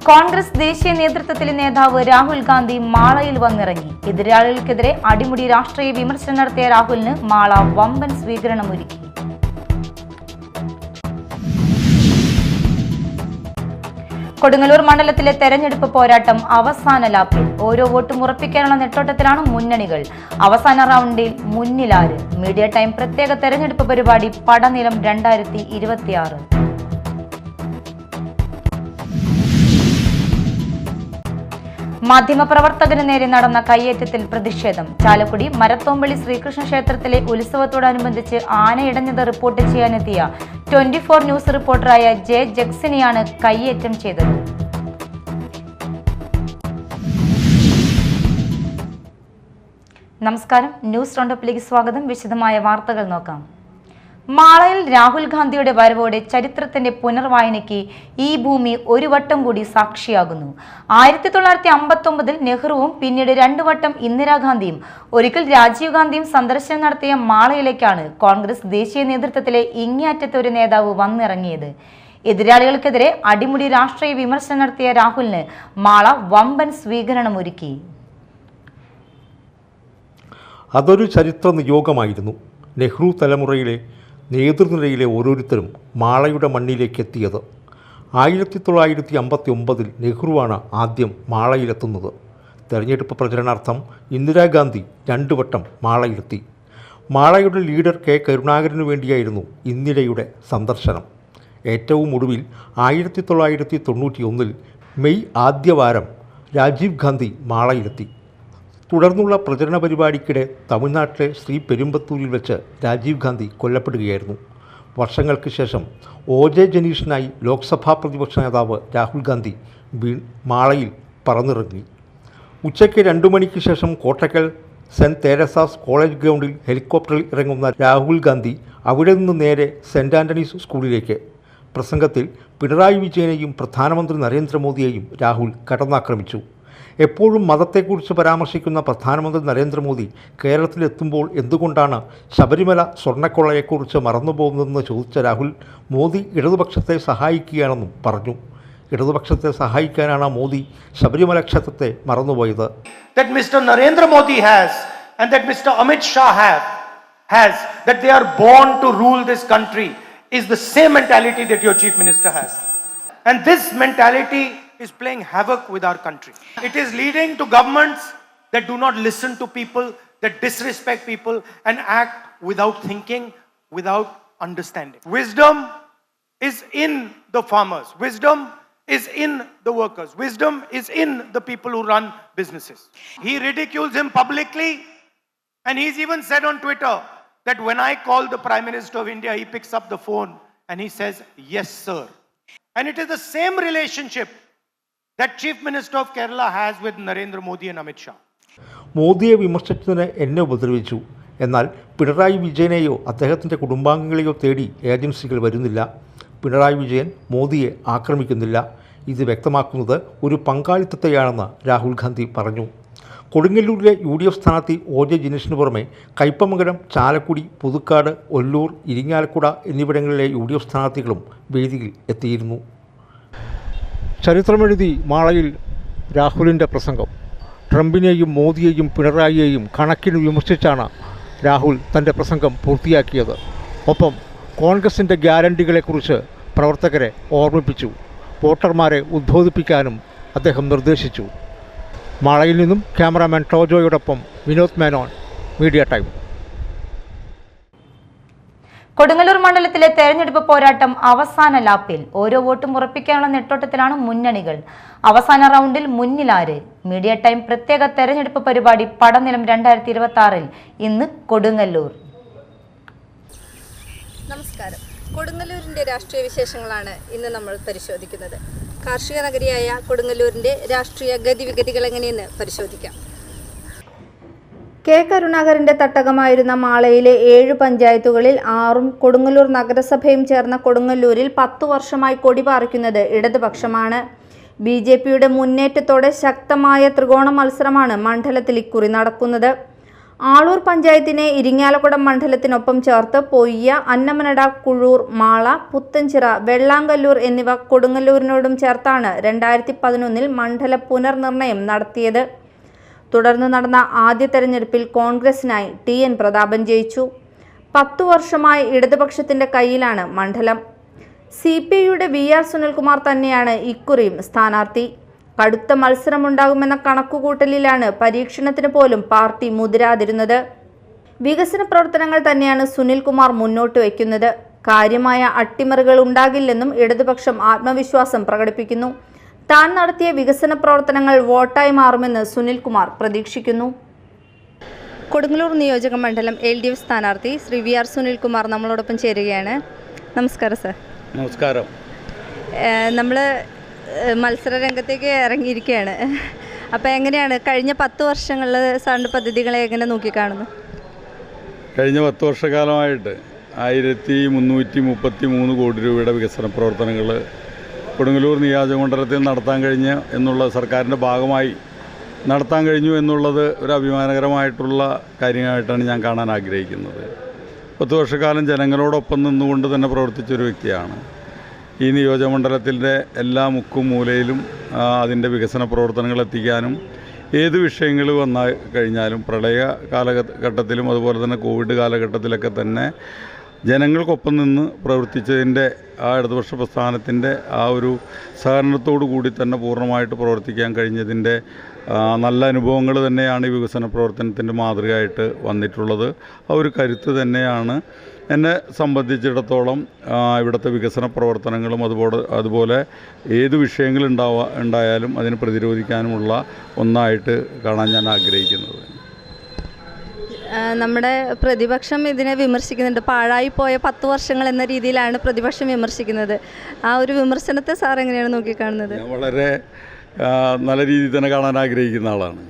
കോൺഗ്രസ് ദേശീയ നേതൃത്വത്തിലെ നേതാവ് രാഹുൽ ഗാന്ധി മാളയിൽ വന്നിറങ്ങി. എതിരാളികൾക്കെതിരെ അടിമുടി രാഷ്ട്രീയ വിമർശനം നടത്തിയ രാഹുലിന് മാള വമ്പൻ സ്വീകരണമൊരുക്കി. കൊടുങ്ങല്ലൂർ മണ്ഡലത്തിലെ തെരഞ്ഞെടുപ്പ് പോരാട്ടം അവസാന ലാപ്പിൽ. ഓരോ വോട്ടും ഉറപ്പിക്കാനുള്ള നെട്ടോട്ടത്തിലാണ് മുന്നണികൾ. അവസാന റൗണ്ടിൽ മുന്നിലാര്? മീഡിയ ടൈം പ്രത്യേക തെരഞ്ഞെടുപ്പ് പരിപാടി പടനിലം 2026. മാധ്യമപ്രവർത്തകന് നേരെ നടന്ന കയ്യേറ്റത്തിൽ പ്രതിഷേധം. ചാലക്കുടി മരത്തോമ്പള്ളി ശ്രീകൃഷ്ണ ക്ഷേത്രത്തിലെ ഉത്സവത്തോടനുബന്ധിച്ച് ആനയിടഞ്ഞത് റിപ്പോർട്ട് ചെയ്യാനെത്തിയ 24 ന്യൂസ് റിപ്പോർട്ടറായ ജെ ജക്സിനെയാണ് കയ്യേറ്റം ചെയ്തത്. നമസ്കാരം, ന്യൂസ് റൗണ്ടപ്പിലേക്ക് സ്വാഗതം. വിശദമായ വാർത്തകൾ നോക്കാം. മാളയിൽ രാഹുൽ ഗാന്ധിയുടെ വരവോടെ ചരിത്രത്തിന്റെ പുനർവായനയ്ക്ക് ഈ ഭൂമി ഒരു വട്ടം കൂടി സാക്ഷിയാകുന്നു. 1959 നെഹ്റുവും പിന്നീട് 2 വട്ടം ഇന്ദിരാഗാന്ധിയും ഒരിക്കൽ രാജീവ് ഗാന്ധിയും സന്ദർശനം നടത്തിയ മാളയിലേക്കാണ് കോൺഗ്രസ് ദേശീയ നേതൃത്വത്തിലെ ഇങ്ങേയറ്റത്തെ ഒരു നേതാവ് വന്നിറങ്ങിയത്. എതിരാളികൾക്കെതിരെ അടിമുടി രാഷ്ട്രീയ വിമർശനം നടത്തിയ രാഹുലിന് മാള വമ്പൻ സ്വീകരണമൊരുക്കി. അതൊരു ചരിത്ര നിയോഗമായിരുന്നു. നെഹ്റു തലമുറയിലെ നേതൃനിരയിലെ ഓരോരുത്തരും മാളയുടെ മണ്ണിലേക്ക് എത്തിയത്. 1959 നെഹ്റുവാണ് ആദ്യം മാളയിലെത്തുന്നത്. തെരഞ്ഞെടുപ്പ് പ്രചരണാർത്ഥം ഇന്ദിരാഗാന്ധി 2 വട്ടം മാളയിലെത്തി. മാളയുടെ ലീഡർ കെ കരുണാകരനു വേണ്ടിയായിരുന്നു ഇന്ദിരയുടെ സന്ദർശനം. ഏറ്റവും ഒടുവിൽ 1991 മെയ് ആദ്യവാരം രാജീവ് ഗാന്ധി മാളയിലെത്തി. തുടർന്നുള്ള പ്രചരണ പരിപാടിക്കിടെ തമിഴ്നാട്ടിലെ ശ്രീ പെരുമ്പത്തൂരിൽ വെച്ച് രാജീവ് ഗാന്ധി കൊല്ലപ്പെടുകയായിരുന്നു. വർഷങ്ങൾക്ക് ശേഷം OJ ജനീഷിനായി ലോക്സഭാ പ്രതിപക്ഷ നേതാവ് രാഹുൽ ഗാന്ധി മാളയിൽ പറന്നിറങ്ങി. ഉച്ചയ്ക്ക് 2 മണിക്ക് ശേഷം കോട്ടക്കൽ സെൻറ്റ് തെരേസാസ് കോളേജ് ഗ്രൗണ്ടിൽ ഹെലികോപ്റ്ററിൽ ഇറങ്ങുന്ന രാഹുൽ ഗാന്ധി അവിടെ നിന്ന് നേരെ സെൻറ്റ് ആൻ്റണീസ് സ്കൂളിലേക്ക്. പ്രസംഗത്തിൽ പിണറായി വിജയനെയും പ്രധാനമന്ത്രി നരേന്ദ്രമോദിയെയും രാഹുൽ കടന്നാക്രമിച്ചു. എപ്പോഴും മതത്തെക്കുറിച്ച് പരാമർശിക്കുന്ന പ്രധാനമന്ത്രി നരേന്ദ്രമോദി കേരളത്തിലെത്തുമ്പോൾ എന്തുകൊണ്ടാണ് ശബരിമല സ്വർണ്ണക്കൊള്ളയെക്കുറിച്ച് മറന്നുപോകുന്നതെന്ന് ചോദിച്ച രാഹുൽ മോദി ഇടതുപക്ഷത്തെ സഹായിക്കുകയാണെന്നും പറഞ്ഞു. ഇടതുപക്ഷത്തെ സഹായിക്കാനാണ് മോദി ശബരിമല ക്ഷേത്രത്തെ മറന്നുപോയത്. That Mr. Narendra Modi has and that Mr. Amit Shah has that they are born to rule this country is the same mentality that your chief minister has, and this mentality is playing havoc with our country. It is leading to governments that do not listen to people, that disrespect people and act without thinking, without understanding. Wisdom is in the farmers. Wisdom is in the workers. Wisdom is in the people who run businesses. He ridicules him publicly, and he's even said on Twitter that when I call the Prime Minister of India, he picks up the phone and he says, "Yes, sir." And it is the same relationship that Chief Minister of Kerala has with Narendra Modi and Amit Shah. മോദിയെ വിമർശിച്ചതിന് എന്നെ ഉപദ്രവിച്ചു. എന്നാൽ പിണറായി വിജയനെയോ അദ്ദേഹത്തിൻ്റെ കുടുംബാംഗങ്ങളെയോ തേടി ഏജൻസികൾ വരുന്നില്ല. പിണറായി വിജയൻ മോദിയെ ആക്രമിക്കുന്നില്ല. ഇത് വ്യക്തമാക്കുന്നത് ഒരു പങ്കാളിത്തത്തെയാണെന്ന് രാഹുൽ ഗാന്ധി പറഞ്ഞു. കൊടുങ്ങല്ലൂരിലെ UDF സ്ഥാനാർത്ഥി OJ ജനീഷിന് പുറമെ കയ്പമംഗലം, ചാലക്കുടി, പുതുക്കാട്, ഒല്ലൂർ, ഇരിങ്ങാലക്കുട എന്നിവിടങ്ങളിലെ UDF സ്ഥാനാർത്ഥികളും വേദിയിൽ എത്തിയിരുന്നു. ചരിത്രമെഴുതി മാളയിൽ രാഹുലിൻ്റെ പ്രസംഗം. ട്രംപിനെയും മോദിയെയും പിണറായിയെയും കണക്കിന് വിമർശിച്ചാണ് രാഹുൽ തൻ്റെ പ്രസംഗം പൂർത്തിയാക്കിയത്. ഒപ്പം കോൺഗ്രസിൻ്റെ ഗ്യാരണ്ടികളെക്കുറിച്ച് പ്രവർത്തകരെ ഓർമ്മിപ്പിച്ചു. വോട്ടർമാരെ ഉദ്ബോധിപ്പിക്കാനും അദ്ദേഹം നിർദ്ദേശിച്ചു. മാളയിൽ നിന്നും ക്യാമറാമാൻ ടോജോയോടൊപ്പം വിനോദ് മേനോൻ, മീഡിയ ടൈം. കൊടുങ്ങല്ലൂർ മണ്ഡലത്തിലെ തെരഞ്ഞെടുപ്പ് പോരാട്ടം അവസാന ലാപ്പിൽ. ഓരോ വോട്ടും ഉറപ്പിക്കാനുള്ള നെട്ടോട്ടത്തിലാണ് മുന്നണികൾ. അവസാന റൗണ്ടിൽ മുന്നിലാര്? മീഡിയ ടൈം പ്രത്യേക തെരഞ്ഞെടുപ്പ് പരിപാടി പടനിലം 2026 ഇന്ന് കൊടുങ്ങല്ലൂർ. നമസ്കാരം. കൊടുങ്ങല്ലൂരിൻ്റെ രാഷ്ട്രീയ വിശേഷങ്ങളാണ് ഇന്ന് നമ്മൾ പരിശോധിക്കുന്നത്. കാർഷിക നഗരിയായ കൊടുങ്ങല്ലൂരിൻ്റെ രാഷ്ട്രീയ ഗതിവിഗതികൾ എങ്ങനെയെന്ന് പരിശോധിക്കാം. കെ കരുണാകരന്റെ തട്ടകമായിരുന്ന മാളയിലെ 7 പഞ്ചായത്തുകളിൽ 6ഉം കൊടുങ്ങല്ലൂർ നഗരസഭയും ചേർന്ന കൊടുങ്ങല്ലൂരിൽ 10 വർഷമായി കൊടിപാറിക്കുന്നത് ഇടതുപക്ഷമാണ്. BJPയുടെ മുന്നേറ്റത്തോടെ ശക്തമായ ത്രികോണ മത്സരമാണ് മണ്ഡലത്തിൽ ഇക്കുറി നടക്കുന്നത്. ആളൂർ പഞ്ചായത്തിനെ ഇരിങ്ങാലക്കുട മണ്ഡലത്തിനൊപ്പം ചേർത്ത് പൊയ്യ, അന്നമനട, കുഴൂർ, മാള, പുത്തൻചിറ, വെള്ളാങ്കല്ലൂർ എന്നിവ കൊടുങ്ങല്ലൂരിനോടും ചേർത്താണ് 2011 മണ്ഡല പുനർനിർണയം നടത്തിയത്. തുടർന്ന് നടന്ന ആദ്യ തെരഞ്ഞെടുപ്പിൽ കോൺഗ്രസിനായി TN പ്രതാപൻ ജയിച്ചു. 10 വർഷമായി ഇടതുപക്ഷത്തിന്റെ കയ്യിലാണ് മണ്ഡലം. CPIയുടെ VR സുനിൽകുമാർ തന്നെയാണ് ഇക്കുറിയും സ്ഥാനാർത്ഥി. കടുത്ത മത്സരമുണ്ടാകുമെന്ന കണക്കുകൂട്ടലിലാണ് പരീക്ഷണത്തിന് പോലും പാർട്ടി മുതിരാതിരുന്നത്. വികസന പ്രവർത്തനങ്ങൾ തന്നെയാണ് സുനിൽകുമാർ മുന്നോട്ട് വയ്ക്കുന്നത്. കാര്യമായ അട്ടിമറികൾ ഉണ്ടാകില്ലെന്നും ഇടതുപക്ഷം ആത്മവിശ്വാസം പ്രകടിപ്പിക്കുന്നു. താൻ നടത്തിയ വികസന പ്രവർത്തനങ്ങൾ വോട്ടായി മാറുമെന്ന് സുനിൽകുമാർ പ്രതീക്ഷിക്കുന്നു. കൊടുങ്ങല്ലൂർ നിയോജക മണ്ഡലം LDF സ്ഥാനാർത്ഥി ശ്രീ VR സുനിൽകുമാർ നമ്മളോടൊപ്പം ചേരുകയാണ്. നമസ്കാരം സർ. നമസ്കാരം. നമ്മൾ മത്സര രംഗത്തേക്ക് ഇറങ്ങിയിരിക്കുകയാണ്. അപ്പോൾ എങ്ങനെയാണ് കഴിഞ്ഞ 10 വർഷങ്ങളിൽ സാറിൻ്റെ പദ്ധതികളെ എങ്ങനെ നോക്കിക്കാണുന്നു? കഴിഞ്ഞ 10 വർഷക്കാലമായിട്ട് 1333 കോടി രൂപയുടെ വികസന പ്രവർത്തനങ്ങൾ കൊടുങ്ങല്ലൂർ നിയോജകമണ്ഡലത്തിൽ നടത്താൻ കഴിഞ്ഞ് എന്നുള്ള സർക്കാരിൻ്റെ ഭാഗമായി നടത്താൻ കഴിഞ്ഞു എന്നുള്ളത് ഒരു അഭിമാനകരമായിട്ടുള്ള കാര്യമായിട്ടാണ് ഞാൻ കാണാൻ ആഗ്രഹിക്കുന്നത്. 10 വർഷക്കാലം ജനങ്ങളോടൊപ്പം നിന്നുകൊണ്ട് തന്നെ പ്രവർത്തിച്ചൊരു വ്യക്തിയാണ്. ഈ നിയോജകമണ്ഡലത്തിൻ്റെ എല്ലാ മുക്കും മൂലയിലും അതിൻ്റെ വികസന പ്രവർത്തനങ്ങൾ എത്തിക്കാനും ഏത് വിഷയങ്ങൾ വന്നു കഴിഞ്ഞാലും പ്രളയ കാലഘട്ടത്തിലും അതുപോലെ തന്നെ കോവിഡ് കാലഘട്ടത്തിലൊക്കെ തന്നെ ജനങ്ങൾക്കൊപ്പം നിന്ന് പ്രവർത്തിച്ചതിൻ്റെ ആ ഇടതുപക്ഷ പ്രസ്ഥാനത്തിൻ്റെ ആ ഒരു സഹകരണത്തോടു കൂടി തന്നെ പൂർണ്ണമായിട്ട് പ്രവർത്തിക്കാൻ കഴിഞ്ഞതിൻ്റെ നല്ല അനുഭവങ്ങൾ തന്നെയാണ് ഈ വികസന പ്രവർത്തനത്തിൻ്റെ മാതൃകയായിട്ട് വന്നിട്ടുള്ളത്. ആ ഒരു കരുത്ത് തന്നെയാണ് എന്നെ സംബന്ധിച്ചിടത്തോളം ഇവിടുത്തെ വികസന പ്രവർത്തനങ്ങളും അതുപോലെ ഏത് വിഷയങ്ങൾ ഉണ്ടായാലും അതിനെ പ്രതിരോധിക്കാനുമുള്ള ഒന്നായിട്ട് കാണാൻ ഞാൻ ആഗ്രഹിക്കുന്നത്. നമ്മുടെ പ്രതിപക്ഷം ഇതിനെ വിമർശിക്കുന്നുണ്ട്. പാഴായിപ്പോയ 10 വർഷങ്ങൾ എന്ന രീതിയിലാണ് പ്രതിപക്ഷം വിമർശിക്കുന്നത്. ആ ഒരു വിമർശനത്തെ സാർ എങ്ങനെയാണ് നോക്കിക്കാണുന്നത്? ഞാൻ വളരെ നല്ല രീതിയിൽ തന്നെ കാണാൻ ആഗ്രഹിക്കുന്ന ആളാണ്.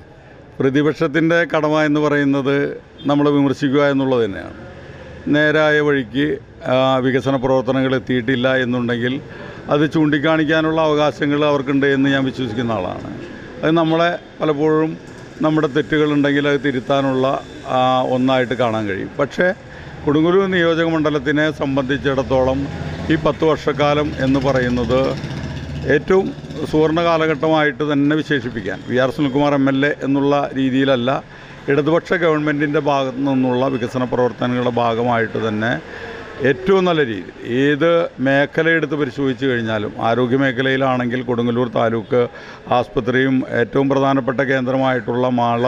പ്രതിപക്ഷത്തിൻ്റെ കടമ എന്ന് പറയുന്നത് നമ്മളെ വിമർശിക്കുക എന്നുള്ളത് തന്നെയാണ്. നേരായ വഴിക്ക് വികസന പ്രവർത്തനങ്ങൾ എത്തിയിട്ടില്ല എന്നുണ്ടെങ്കിൽ അത് ചൂണ്ടിക്കാണിക്കാനുള്ള അവകാശങ്ങൾ അവർക്കുണ്ട് എന്ന് ഞാൻ വിശ്വസിക്കുന്ന ആളാണ്. അത് നമ്മളെ പലപ്പോഴും നമ്മുടെ തെറ്റുകളുണ്ടെങ്കിൽ അത് തിരുത്താനുള്ള ഒന്നായിട്ട് കാണാൻ കഴിയും. പക്ഷേ കൊടുങ്ങല്ലൂർ നിയോജക മണ്ഡലത്തിനെ സംബന്ധിച്ചിടത്തോളം ഈ 10 വർഷക്കാലം എന്ന് പറയുന്നത് ഏറ്റവും സുവർണ്ണ കാലഘട്ടമായിട്ട് തന്നെ വിശേഷിപ്പിക്കാൻ VR സുനിൽകുമാർ MLA എന്നുള്ള രീതിയിലല്ല, ഇടതുപക്ഷ ഗവൺമെൻറ്റിൻ്റെ ഭാഗത്തു നിന്നുള്ള വികസന പ്രവർത്തനങ്ങളുടെ ഭാഗമായിട്ട് തന്നെ ഏറ്റവും നല്ല രീതിയിൽ ഏത് മേഖലയെടുത്ത് പരിശോധിച്ച് കഴിഞ്ഞാലും ആരോഗ്യ മേഖലയിലാണെങ്കിൽ കൊടുങ്ങല്ലൂർ താലൂക്ക് ആസ്പത്രിയും ഏറ്റവും പ്രധാനപ്പെട്ട കേന്ദ്രമായിട്ടുള്ള മാള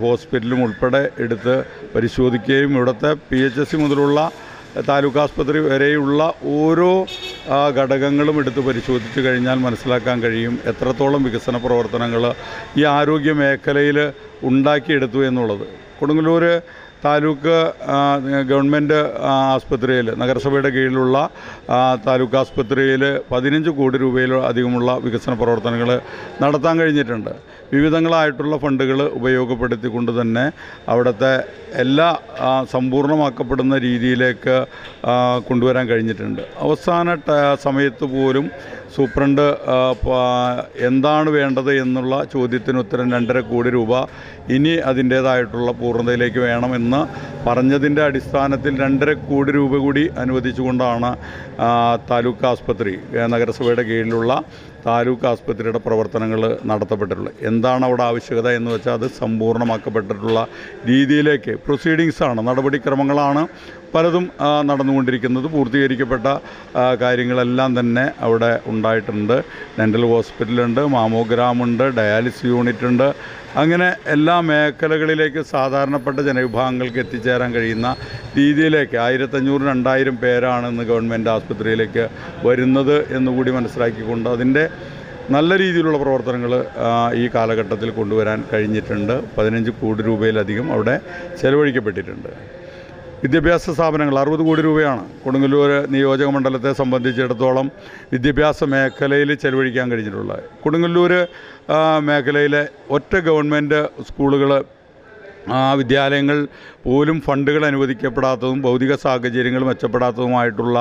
ഹോസ്പിറ്റലും ഉൾപ്പെടെ എടുത്ത് പരിശോധിക്കുകയും ഇവിടുത്തെ PHC മുതലുള്ള താലൂക്ക് ആസ്പത്രി വരെയുള്ള ഓരോ ഘടകങ്ങളും എടുത്ത് പരിശോധിച്ച് കഴിഞ്ഞാൽ മനസ്സിലാക്കാൻ കഴിയും എത്രത്തോളം വികസന പ്രവർത്തനങ്ങൾ ഈ ആരോഗ്യ മേഖലയിൽ ഉണ്ടാക്കിയെടുത്തു എന്നുള്ളത്. കൊടുങ്ങല്ലൂർ താലൂക്ക് ഗവൺമെൻറ് ആസ്പത്രിയിൽ നഗരസഭയുടെ കീഴിലുള്ള താലൂക്ക് ആസ്പത്രിയിൽ 15 കോടി രൂപയിലധികമുള്ള വികസന പ്രവർത്തനങ്ങൾ നടത്താൻ കഴിഞ്ഞിട്ടുണ്ട്. വിവിധങ്ങളായിട്ടുള്ള ഫണ്ടുകൾ ഉപയോഗപ്പെടുത്തിക്കൊണ്ട് തന്നെ അവിടുത്തെ എല്ലാ സമ്പൂർണ്ണമാക്കപ്പെടുന്ന രീതിയിലേക്ക് കൊണ്ടുവരാൻ കഴിഞ്ഞിട്ടുണ്ട്. അവസാന സമയത്ത് പോലും സൂപ്രണ്ട് എന്താണ് വേണ്ടത് എന്നുള്ള ചോദ്യത്തിന് ഉത്തരം 2.5 കോടി രൂപ ഇനി അതിൻ്റേതായിട്ടുള്ള പൂർണ്ണതയിലേക്ക് വേണമെന്ന് പറഞ്ഞതിൻ്റെ അടിസ്ഥാനത്തിൽ 2.5 കോടി രൂപ കൂടി അനുവദിച്ചുകൊണ്ടാണ് താലൂക്ക് ആസ്പത്രി നഗരസഭയുടെ കീഴിലുള്ള താലൂക്ക് ആസ്പത്രിയുടെ പ്രവർത്തനങ്ങൾ നടത്തപ്പെട്ടിട്ടുള്ളത്. എന്താണ് അവിടെ ആവശ്യകത എന്ന് വെച്ചാൽ അത് സമ്പൂർണ്ണമാക്കപ്പെട്ടിട്ടുള്ള രീതിയിലേക്ക് പ്രൊസീഡിങ്സാണ്, നടപടിക്രമങ്ങളാണ് പലതും നടന്നുകൊണ്ടിരിക്കുന്നത്. പൂർത്തീകരിക്കപ്പെട്ട കാര്യങ്ങളെല്ലാം തന്നെ അവിടെ ഉണ്ടായിട്ടുണ്ട്. ഡെൻ്റൽ ഹോസ്പിറ്റലുണ്ട്, മാമോഗ്രാമുണ്ട്, ഡയാലിസിസ് യൂണിറ്റ് ഉണ്ട്. അങ്ങനെ എല്ലാ മേഖലകളിലേക്ക് സാധാരണപ്പെട്ട ജനവിഭാഗങ്ങൾക്ക് എത്തിച്ചേരാൻ കഴിയുന്ന രീതിയിലേക്ക് 1500-2000 പേരാണ് ഇന്ന് ഗവൺമെൻറ് ആസ്പത്രിയിലേക്ക് വരുന്നത് എന്നുകൂടി മനസ്സിലാക്കിക്കൊണ്ട് അതിൻ്റെ നല്ല രീതിയിലുള്ള പ്രവർത്തനങ്ങൾ ഈ കാലഘട്ടത്തിൽ കൊണ്ടുവരാൻ കഴിഞ്ഞിട്ടുണ്ട്. 15 കോടി രൂപയിലധികം അവിടെ ചെലവഴിക്കപ്പെട്ടിട്ടുണ്ട്. വിദ്യാഭ്യാസ സ്ഥാപനങ്ങൾ 60 കോടി രൂപയാണ് കൊടുങ്ങല്ലൂർ നിയോജക മണ്ഡലത്തെ സംബന്ധിച്ചിടത്തോളം വിദ്യാഭ്യാസ മേഖലയിൽ ചെലവഴിക്കാൻ കഴിഞ്ഞിട്ടുള്ളത്. കൊടുങ്ങല്ലൂർ മേഖലയിലെ ഒറ്റ ഗവൺമെൻറ് സ്കൂളുകൾ വിദ്യാലയങ്ങൾ പോലും ഫണ്ടുകൾ അനുവദിക്കപ്പെടാത്തതും ഭൗതിക സാഹചര്യങ്ങൾ മെച്ചപ്പെടാത്തതുമായിട്ടുള്ള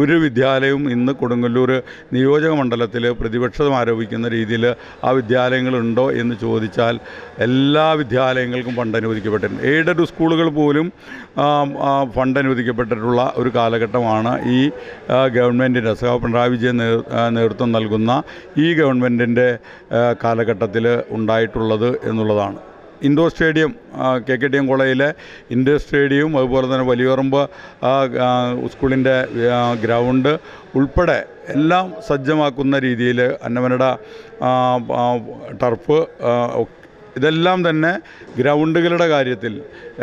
ഒരു വിദ്യാലയവും ഇന്ന് കൊടുങ്ങല്ലൂർ നിയോജക മണ്ഡലത്തിൽ പ്രതിപക്ഷം ആരോപിക്കുന്ന രീതിയിൽ ആ വിദ്യാലയങ്ങളുണ്ടോ എന്ന് ചോദിച്ചാൽ എല്ലാ വിദ്യാലയങ്ങൾക്കും ഫണ്ട് അനുവദിക്കപ്പെട്ടിട്ടുണ്ട്. എയ്ഡഡ് സ്കൂളുകൾ പോലും ഫണ്ട് അനുവദിക്കപ്പെട്ടിട്ടുള്ള ഒരു കാലഘട്ടമാണ് ഈ ഗവൺമെൻറ്റിൻ്റെ പിണറായി വിജയൻ നേതൃത്വം നൽകുന്ന ഈ ഗവൺമെൻറ്റിൻ്റെ കാലഘട്ടത്തിൽ ഉണ്ടായിട്ടുള്ളത് എന്നുള്ളതാണ്. ഇൻഡോർ സ്റ്റേഡിയം KKTM കോളേജിലെ ഇൻഡോർ സ്റ്റേഡിയവും അതുപോലെ തന്നെ വലിയറമ്പ് സ്കൂളിൻ്റെ ഗ്രൗണ്ട് ഉൾപ്പെടെ എല്ലാം സജ്ജമാക്കുന്ന രീതിയിൽ അന്നമനട ടർഫ് ഇതെല്ലാം തന്നെ ഗ്രൗണ്ടുകളുടെ കാര്യത്തിൽ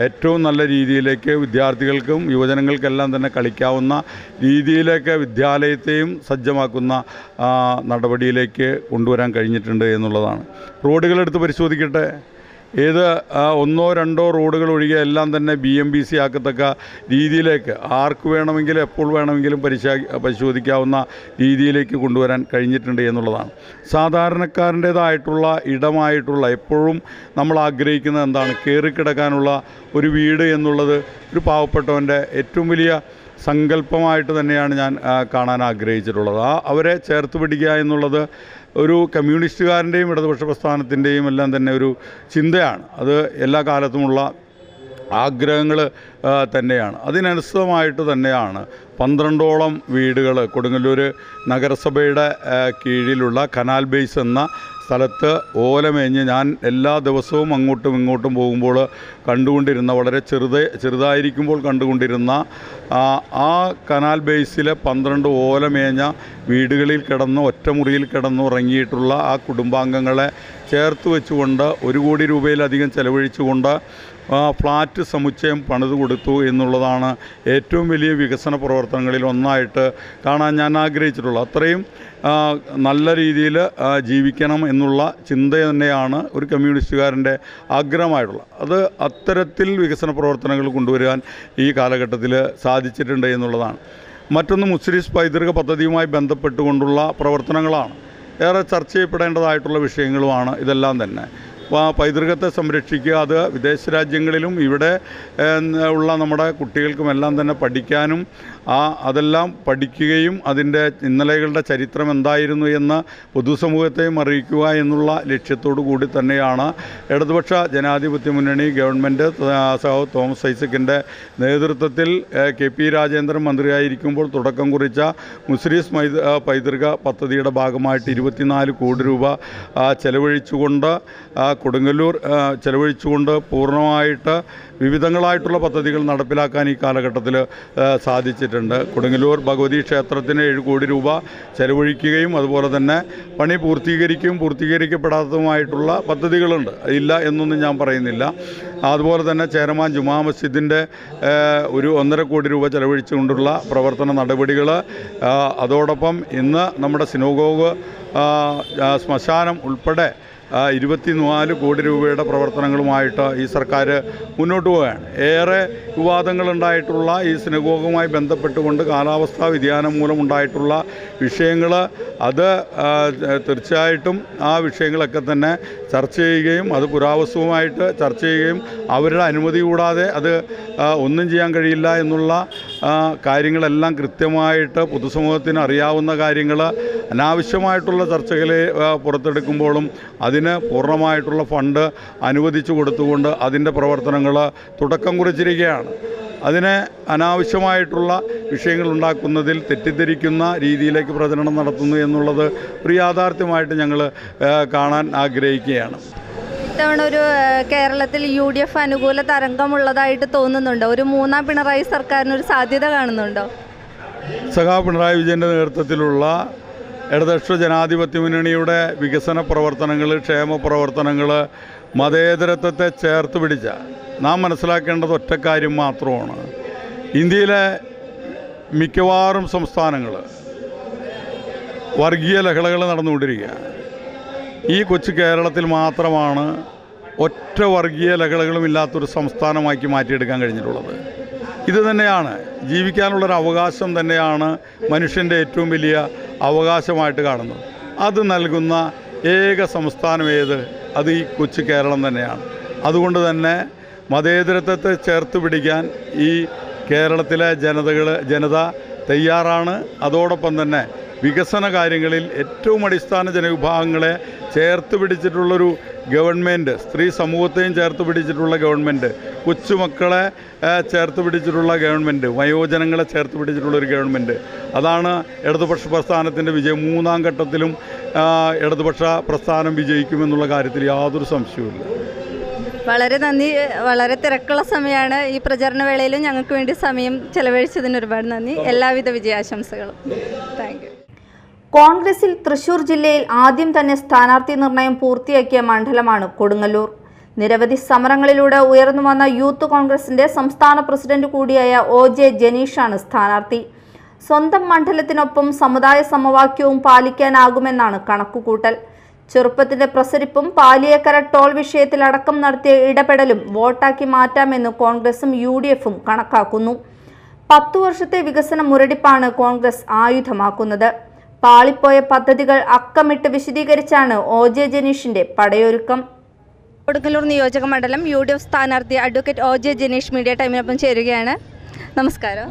ഏറ്റവും നല്ല രീതിയിലേക്ക് വിദ്യാർത്ഥികൾക്കും യുവജനങ്ങൾക്കെല്ലാം തന്നെ കളിക്കാവുന്ന രീതിയിലേക്ക് വിദ്യാലയത്തെയും സജ്ജമാക്കുന്ന നടപടിയിലേക്ക് കൊണ്ടുവരാൻ കഴിഞ്ഞിട്ടുണ്ട് എന്നുള്ളതാണ്. റോഡുകളെടുത്ത് പരിശോധിക്കട്ടെ. ഏത് ഒന്നോ രണ്ടോ റോഡുകൾ ഒഴികെ എല്ലാം തന്നെ BMBC ആക്കത്തക്ക രീതിയിലേക്ക് ആർക്ക് വേണമെങ്കിലും എപ്പോൾ വേണമെങ്കിലും പരിശോധിക്കാവുന്ന രീതിയിലേക്ക് കൊണ്ടുവരാൻ കഴിഞ്ഞിട്ടുണ്ട് എന്നുള്ളതാണ്. സാധാരണക്കാരൻ്റേതായിട്ടുള്ള ഇടമായിട്ടുള്ള എപ്പോഴും നമ്മൾ ആഗ്രഹിക്കുന്നത് എന്താണ്? കയറിക്കിടക്കാനുള്ള ഒരു വീട് എന്നുള്ളത് ഒരു പാവപ്പെട്ടവൻ്റെ ഏറ്റവും വലിയ സങ്കല്പമായിട്ട് തന്നെയാണ് ഞാൻ കാണാൻ ആഗ്രഹിച്ചിട്ടുള്ളത്. അവരെ ചേർത്ത് പിടിക്കുക എന്നുള്ളത് ഒരു കമ്മ്യൂണിസ്റ്റുകാരൻ്റെയും ഇടതുപക്ഷ പ്രസ്ഥാനത്തിൻ്റെയും എല്ലാം തന്നെ ഒരു ചിന്തയാണ്. അത് എല്ലാ കാലത്തുമുള്ള ആഗ്രഹങ്ങൾ തന്നെയാണ്. അതിനനുസൃതമായിട്ട് തന്നെയാണ് 12ഓളം വീടുകൾ കൊടുങ്ങല്ലൂർ നഗരസഭയുടെ കീഴിലുള്ള കനാൽ ബേസ് എന്ന സ്ഥലത്ത് ഓലമേഞ്ഞ് ഞാൻ എല്ലാ ദിവസവും അങ്ങോട്ടും ഇങ്ങോട്ടും പോകുമ്പോൾ കണ്ടുകൊണ്ടിരുന്ന വളരെ ചെറുതായിരിക്കുമ്പോൾ കണ്ടുകൊണ്ടിരുന്ന ആ കനാൽ ബേസിലെ 12 ഓലമേഞ്ഞ വീടുകളിൽ കിടന്ന് ഒറ്റമുറിയിൽ കിടന്നുറങ്ങിയിട്ടുള്ള ആ കുടുംബാംഗങ്ങളെ ചേർത്ത് വെച്ചുകൊണ്ട് 1 കോടി രൂപയിലധികം ചെലവഴിച്ചുകൊണ്ട് ഫ്ലാറ്റ് സമുച്ചയം പണിത് കൊടുത്തു എന്നുള്ളതാണ് ഏറ്റവും വലിയ വികസന പ്രവർത്തനങ്ങളിൽ ഒന്നായിട്ട് കാണാൻ ഞാൻ ആഗ്രഹിച്ചിട്ടുള്ളത്. അത്രയും നല്ല രീതിയിൽ ജീവിക്കണം എന്നുള്ള ചിന്ത തന്നെയാണ് ഒരു കമ്മ്യൂണിസ്റ്റുകാരൻ്റെ ആഗ്രഹമായിട്ടുള്ളത്. അത് അത്തരത്തിൽ വികസന പ്രവർത്തനങ്ങൾ കൊണ്ടുവരാൻ ഈ കാലഘട്ടത്തിൽ സാധിച്ചിട്ടുണ്ട് എന്നുള്ളതാണ്. മറ്റൊന്ന് മുസ്ലിം പൈതൃക പദ്ധതിയുമായി ബന്ധപ്പെട്ടുകൊണ്ടുള്ള പ്രവർത്തനങ്ങളാണ്. ഏറെ ചർച്ച ചെയ്യപ്പെടേണ്ടതായിട്ടുള്ള വിഷയങ്ങളുമാണ് ഇതെല്ലാം തന്നെ. പൈതൃകത്തെ സംരക്ഷിക്കുക, അത് വിദേശ രാജ്യങ്ങളിലും ഇവിടെ ഉള്ള നമ്മുടെ കുട്ടികൾക്കുമെല്ലാം തന്നെ പഠിക്കാനും അതെല്ലാം പഠിക്കുകയും അതിൻ്റെ ഇന്നലെകളുടെ ചരിത്രം എന്തായിരുന്നു എന്ന് പൊതുസമൂഹത്തെയും അറിയിക്കുക എന്നുള്ള ലക്ഷ്യത്തോടു കൂടി തന്നെയാണ് ഇടതുപക്ഷ ജനാധിപത്യ മുന്നണി ഗവൺമെൻറ് സഹോദരൻ തോമസ് ഐസക്കിൻ്റെ നേതൃത്വത്തിൽ KP രാജേന്ദ്രൻ മന്ത്രിയായിരിക്കുമ്പോൾ തുടക്കം കുറിച്ച മുസ്ലിം പൈതൃക പദ്ധതിയുടെ ഭാഗമായിട്ട് 24 കോടി രൂപ ചെലവഴിച്ചുകൊണ്ട് കൊടുങ്ങല്ലൂർ ചെലവഴിച്ചുകൊണ്ട് പൂർണ്ണമായിട്ട് വിവിധങ്ങളായിട്ടുള്ള പദ്ധതികൾ നടപ്പിലാക്കാൻ ഈ കാലഘട്ടത്തിൽ സാധിച്ചിട്ടുണ്ട്. കൊടുങ്ങല്ലൂർ ഭഗവതി ക്ഷേത്രത്തിന് 7 കോടി രൂപ ചെലവഴിക്കുകയും അതുപോലെ തന്നെ പണി പൂർത്തീകരിക്കപ്പെടാത്തതുമായിട്ടുള്ള പദ്ധതികളുണ്ട്. ഇല്ല എന്നൊന്നും ഞാൻ പറയുന്നില്ല. അതുപോലെ തന്നെ ചേരമാൻ ജുമാ മസ്ജിദിൻ്റെ ഒരു 1.5 കോടി രൂപ ചെലവഴിച്ചുകൊണ്ടുള്ള പ്രവർത്തന നടപടികൾ, അതോടൊപ്പം ഇന്ന് നമ്മുടെ സിനഗോഗ് ശ്മശാനം ഉൾപ്പെടെ 24 കോടി രൂപയുടെ പ്രവർത്തനങ്ങളുമായിട്ട് ഈ സർക്കാർ മുന്നോട്ട് പോവുകയാണ്. ഏറെ വിവാദങ്ങളുണ്ടായിട്ടുള്ള ഈ സിനഗോഗുമായി ബന്ധപ്പെട്ടുകൊണ്ട് കാലാവസ്ഥാ വ്യതിയാനം മൂലമുണ്ടായിട്ടുള്ള വിഷയങ്ങൾ, അത് തീർച്ചയായിട്ടും ആ വിഷയങ്ങളൊക്കെ തന്നെ ചർച്ച ചെയ്യുകയും അത് പുരാവസ്തുവുമായിട്ട് ചർച്ച ചെയ്യുകയും അവരുടെ അനുമതി കൂടാതെ അത് ഒന്നും ചെയ്യാൻ കഴിയില്ല എന്നുള്ള കാര്യങ്ങളെല്ലാം കൃത്യമായിട്ട് പൊതുസമൂഹത്തിന് അറിയാവുന്ന കാര്യങ്ങൾ അനാവശ്യമായിട്ടുള്ള ചർച്ചകളെ പുറത്തെടുക്കുമ്പോഴും അതിന് പൂർണ്ണമായിട്ടുള്ള ഫണ്ട് അനുവദിച്ചു കൊടുത്തുകൊണ്ട് അതിൻ്റെ പ്രവർത്തനങ്ങൾ തുടക്കം കുറിച്ചിരിക്കുകയാണ്. അതിനെ അനാവശ്യമായിട്ടുള്ള വിഷയങ്ങൾ ഉണ്ടാക്കുന്നതിൽ തെറ്റിദ്ധരിക്കുന്ന രീതിയിലേക്ക് പ്രചരണം നടത്തുന്നു എന്നുള്ളത് ഒരു യാഥാർത്ഥ്യമായിട്ട് ഞങ്ങൾ കാണാൻ ആഗ്രഹിക്കുകയാണ്. ഇത്തവണ ഒരു കേരളത്തിൽ UDF അനുകൂല തരംഗമുള്ളതായിട്ട് തോന്നുന്നുണ്ടോ? ഒരു 3ാം പിണറായി സർക്കാരിനൊരു സാധ്യത കാണുന്നുണ്ടോ? സഖാവ് പിണറായി വിജയൻ്റെ നേതൃത്വത്തിലുള്ള ഇടതുപക്ഷ ജനാധിപത്യ മുന്നണിയുടെ വികസന പ്രവർത്തനങ്ങൾ, ക്ഷേമ പ്രവർത്തനങ്ങൾ, മതേതരത്വത്തെ ചേർത്ത് പിടിച്ച നാം മനസ്സിലാക്കേണ്ടത് ഒറ്റ കാര്യം മാത്രമാണ്. ഇന്ത്യയിലെ മിക്കവാറും സംസ്ഥാനങ്ങൾ വർഗീയ ലഹളകൾ നടന്നുകൊണ്ടിരിക്കുക. ഈ കൊച്ചു കേരളത്തിൽ മാത്രമാണ് ഒറ്റ വർഗീയ ലഹളകളും ഇല്ലാത്തൊരു സംസ്ഥാനമാക്കി മാറ്റിയെടുക്കാൻ കഴിഞ്ഞിട്ടുള്ളത്. ഇത് തന്നെയാണ് ജീവിക്കാനുള്ളൊരു അവകാശം തന്നെയാണ് മനുഷ്യൻ്റെ ഏറ്റവും വലിയ അവകാശമായിട്ട് കാണുന്നത്. അത് നൽകുന്ന ഏക സംസ്ഥാനം ഏത്? അത് ഈ കൊച്ചു കേരളം തന്നെയാണ്. അതുകൊണ്ട് തന്നെ മതേതരത്വത്തെ ചേർത്ത് പിടിക്കാൻ ഈ കേരളത്തിലെ ജനത തയ്യാറാണ്. അതോടൊപ്പം തന്നെ വികസന കാര്യങ്ങളിൽ ഏറ്റവും അടിസ്ഥാന ജനവിഭാഗങ്ങളെ ചേർത്ത് പിടിച്ചിട്ടുള്ളൊരു ഗവൺമെൻറ്, സ്ത്രീ സമൂഹത്തെയും ചേർത്ത് പിടിച്ചിട്ടുള്ള ഗവൺമെൻറ്, കൊച്ചുമക്കളെ ചേർത്ത് പിടിച്ചിട്ടുള്ള ഗവൺമെൻറ്, വയോജനങ്ങളെ ചേർത്ത് പിടിച്ചിട്ടുള്ളൊരു ഗവൺമെൻറ്, അതാണ് ഇടതുപക്ഷ പ്രസ്ഥാനത്തിൻ്റെ വിജയം. 3-ാം ഘട്ടത്തിലും ഇടതുപക്ഷ പ്രസ്ഥാനം വിജയിക്കുമെന്നുള്ള കാര്യത്തിൽ യാതൊരു സംശയവുമില്ല. വളരെ നന്ദി. വളരെ തിരക്കുള്ള സമയമാണ്. ഈ പ്രചരണ വേളയിലും ഞങ്ങൾക്ക് വേണ്ടി സമയം ചെലവഴിച്ചതിന് ഒരുപാട് നന്ദി. എല്ലാവിധ വിജയാശംസകളും. Thank you. കോൺഗ്രസിൽ തൃശൂർ ജില്ലയിൽ ആദ്യം തന്നെ സ്ഥാനാർത്ഥി നിർണയം പൂർത്തിയാക്കിയ മണ്ഡലമാണ് കൊടുങ്ങല്ലൂർ. നിരവധി സമരങ്ങളിലൂടെ ഉയർന്നു വന്ന യൂത്ത് കോൺഗ്രസിന്റെ സംസ്ഥാന പ്രസിഡന്റ് കൂടിയായ OJ ജനീഷാണ് സ്ഥാനാർത്ഥി. സ്വന്തം മണ്ഡലത്തിനൊപ്പം സമുദായ സമവാക്യവും പാലിക്കാനാകുമെന്നാണ് കണക്കുകൂട്ടൽ. ചെറുപ്പത്തിന്റെ പ്രസരിപ്പും പാലിയേക്കര ടോൾ വിഷയത്തിലടക്കം നടത്തിയ ഇടപെടലും വോട്ടാക്കി മാറ്റാമെന്ന് കോൺഗ്രസും UDFും കണക്കാക്കുന്നു. 10 വർഷത്തെ വികസന മുരടിപ്പാണ് കോൺഗ്രസ് ആയുധമാക്കുന്നത്. പാളിപ്പോയ പദ്ധതികൾ അക്കമിട്ട് വിശദീകരിച്ചാണ് OJ ജനീഷിന്റെ പടയൊരുക്കം. കൊടുങ്ങല്ലൂർ നിയോജക മണ്ഡലം UDF സ്ഥാനാർത്ഥി അഡ്വക്കേറ്റ് OJ ജനീഷ് മീഡിയ ടൈമിനൊപ്പം ചേരുകയാണ്. നമസ്കാരം.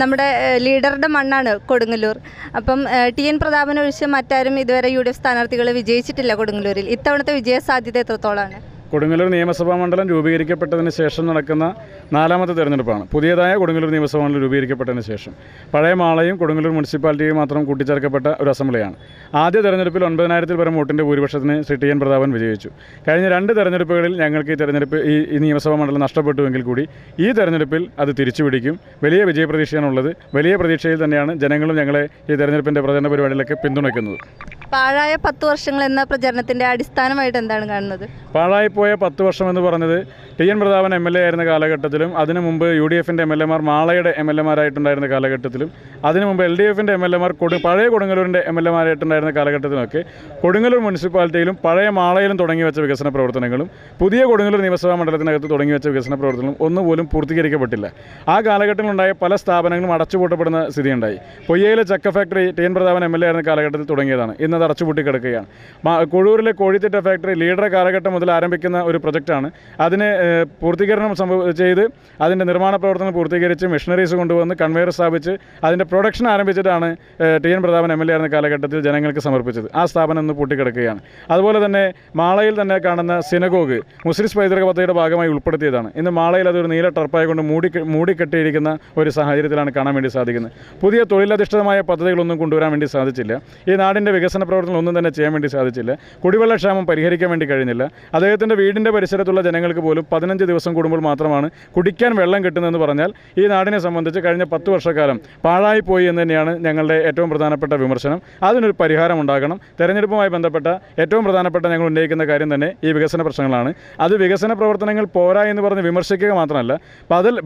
നമ്മുടെ ലീഡറുടെ മണ്ണാണ് കൊടുങ്ങല്ലൂർ. അപ്പം TN പ്രതാപൻ ഒഴിച്ച് മറ്റാരും ഇതുവരെ UDF സ്ഥാനാർത്ഥികൾ വിജയിച്ചിട്ടില്ല കൊടുങ്ങല്ലൂരിൽ. ഇത്തവണത്തെ വിജയ സാധ്യത എത്രത്തോളമാണ്? കൊടുങ്ങല്ലൂർ നിയമസഭാ മണ്ഡലം രൂപീകരിക്കപ്പെട്ടതിന് ശേഷം നടക്കുന്ന 4ാമത്തെ തെരഞ്ഞെടുപ്പാണ്. പുതിയതായ കൊടുങ്ങല്ലൂർ നിയമസഭാ മണ്ഡലം രൂപീകരിക്കപ്പെട്ടതിന് ശേഷം പഴയ മാളയും കൊടുങ്ങല്ലൂർ മുനിസിപ്പാലിറ്റിയും മാത്രം കൂട്ടിച്ചേർക്കപ്പെട്ട ഒരു അസംബ്ലിയാണ്. ആദ്യ തെരഞ്ഞെടുപ്പിൽ 9,000-ൽ പരം വോട്ടിൻ്റെ ഭൂരിപക്ഷത്തിന് ശ്രീ TN പ്രതാപൻ വിജയിച്ചു. കഴിഞ്ഞ 2 തെരഞ്ഞെടുപ്പുകളിൽ ഞങ്ങൾക്ക് ഈ നിയമസഭാ മണ്ഡലം നഷ്ടപ്പെട്ടുവെങ്കിൽ കൂടി ഈ തെരഞ്ഞെടുപ്പിൽ അത് തിരിച്ചുപിടിക്കും. വലിയ വിജയപ്രതീക്ഷയാണുള്ളത്. വലിയ പ്രതീക്ഷയിൽ തന്നെയാണ് ജനങ്ങളും ഞങ്ങളെ ഈ തെരഞ്ഞെടുപ്പിൻ്റെ പ്രചരണ പരിപാടിയിലൊക്കെ പിന്തുണയ്ക്കുന്നത്. പാഴായ 10 വർഷങ്ങൾ എന്ന പ്രചരണത്തിൻ്റെ അടിസ്ഥാനമായിട്ട് എന്താണ് കാണുന്നത്? പാഴായിപ്പോയ 10 വർഷം എന്ന് പറഞ്ഞത് TN പ്രതാപൻ MLA ആയിരുന്ന കാലഘട്ടത്തിലും അതിനു മുമ്പ് UDFിൻ്റെ MLAമാർ മാളയുടെ MLAമാരായിട്ടുണ്ടായിരുന്ന കാലഘട്ടത്തിലും അതിനു മുമ്പ് LDFിൻ്റെ MLAമാർ പഴയ കൊടുങ്ങല്ലൂരിൻ്റെ MLAമാരായിട്ടുണ്ടായിരുന്ന കാലഘട്ടത്തിലൊക്കെ കൊടുങ്ങല്ലൂർ മുനിസിപ്പാലിറ്റിയിലും പഴയ മാളയിലും തുടങ്ങി വെച്ച വികസന പ്രവർത്തനങ്ങളും പുതിയ കൊടുങ്ങല്ലൂർ നിയമസഭാ മണ്ഡലത്തിനകത്ത് തുടങ്ങി വെച്ച വികസന പ്രവർത്തനങ്ങളും ഒന്നുപോലും പൂർത്തീകരിക്കപ്പെട്ടില്ല. ആ കാലഘട്ടത്തിലുണ്ടായ പല സ്ഥാപനങ്ങളും അടച്ചുപൂട്ടപ്പെടുന്ന സ്ഥിതിയുണ്ടായി. പൊയ്യയിലെ ചക്ക ഫാക്ടറി TN പ്രതാപൻ MLA ആയിരുന്ന കാലഘട്ടത്തിൽ തുടങ്ങിയതാണ്. ഇന്നത് അടച്ചുപൂട്ടി കിടക്കുകയാണ്. കൊഴൂരിലെ കോഴിത്തിട്ട ഫാക്ടറി ലീഡറുടെ കാലഘട്ടം മുതൽ ആരംഭിക്കുന്ന ഒരു പ്രൊജക്റ്റാണ്. അതിന് പൂർത്തീകരണം ചെയ്ത് അതിൻ്റെ നിർമ്മാണ പ്രവർത്തനം പൂർത്തീകരിച്ച് മെഷീനറീസ് കൊണ്ടുവന്ന് കൺവെയർ സ്ഥാപിച്ച് അതിൻ്റെ പ്രൊഡക്ഷൻ ആരംഭിച്ചിട്ടാണ് TN പ്രതാപൻ MLA ആയിരുന്ന കാലഘട്ടത്തിൽ ജനങ്ങൾക്ക് സമർപ്പിച്ചത്. ആ സ്ഥാപനം ഇന്ന് പൂട്ടിക്കിടക്കുകയാണ്. അതുപോലെ തന്നെ മാളയിൽ തന്നെ കാണുന്ന സിനഗോഗ് മുസ്ലിം പൈതൃക പദ്ധതിയുടെ ഭാഗമായി ഉൾപ്പെടുത്തിയതാണ്. ഇന്ന് മാളയിൽ അതൊരു നീല ടർപ്പായി കൊണ്ട് മൂടിക്കെട്ടിയിരിക്കുന്ന ഒരു സാഹചര്യത്തിലാണ് കാണാൻ വേണ്ടി സാധിക്കുന്നത്. പുതിയ തൊഴിലധിഷ്ഠിതമായ പദ്ധതികളൊന്നും കൊണ്ടുവരാൻ വേണ്ടി സാധിച്ചില്ല. ഈ നാടിൻ്റെ വികസന പ്രവർത്തനം ഒന്നും തന്നെ ചെയ്യാൻ വേണ്ടി സാധിച്ചില്ല. കുടിവെള്ളക്ഷാമം പരിഹരിക്കാൻ വേണ്ടി കഴിഞ്ഞില്ല. അദ്ദേഹത്തിൻ്റെ വീടിൻ്റെ പരിസരത്തുള്ള ജനങ്ങൾക്ക് പോലും 15 ദിവസം കൂടുമ്പോൾ മാത്രമാണ് കുടിക്കാൻ വെള്ളം കിട്ടുന്നതെന്ന് പറഞ്ഞാൽ ഈ നാടിനെ സംബന്ധിച്ച് കഴിഞ്ഞ 10 വർഷക്കാലം പാഴായിപ്പോയി എന്ന് തന്നെയാണ് ഞങ്ങളുടെ ഏറ്റവും പ്രധാനപ്പെട്ട വിമർശനം. അതിനൊരു പരിഹാരം ഉണ്ടാകണം. തെരഞ്ഞെടുപ്പുമായി ബന്ധപ്പെട്ട ഏറ്റവും പ്രധാനപ്പെട്ട ഞങ്ങൾ ഉന്നയിക്കുന്ന കാര്യം തന്നെ ഈ വികസന പ്രശ്നങ്ങളാണ്. അത് വികസന പ്രവർത്തനങ്ങൾ പോരാ എന്ന് പറഞ്ഞ് വിമർശിക്കുക മാത്രമല്ല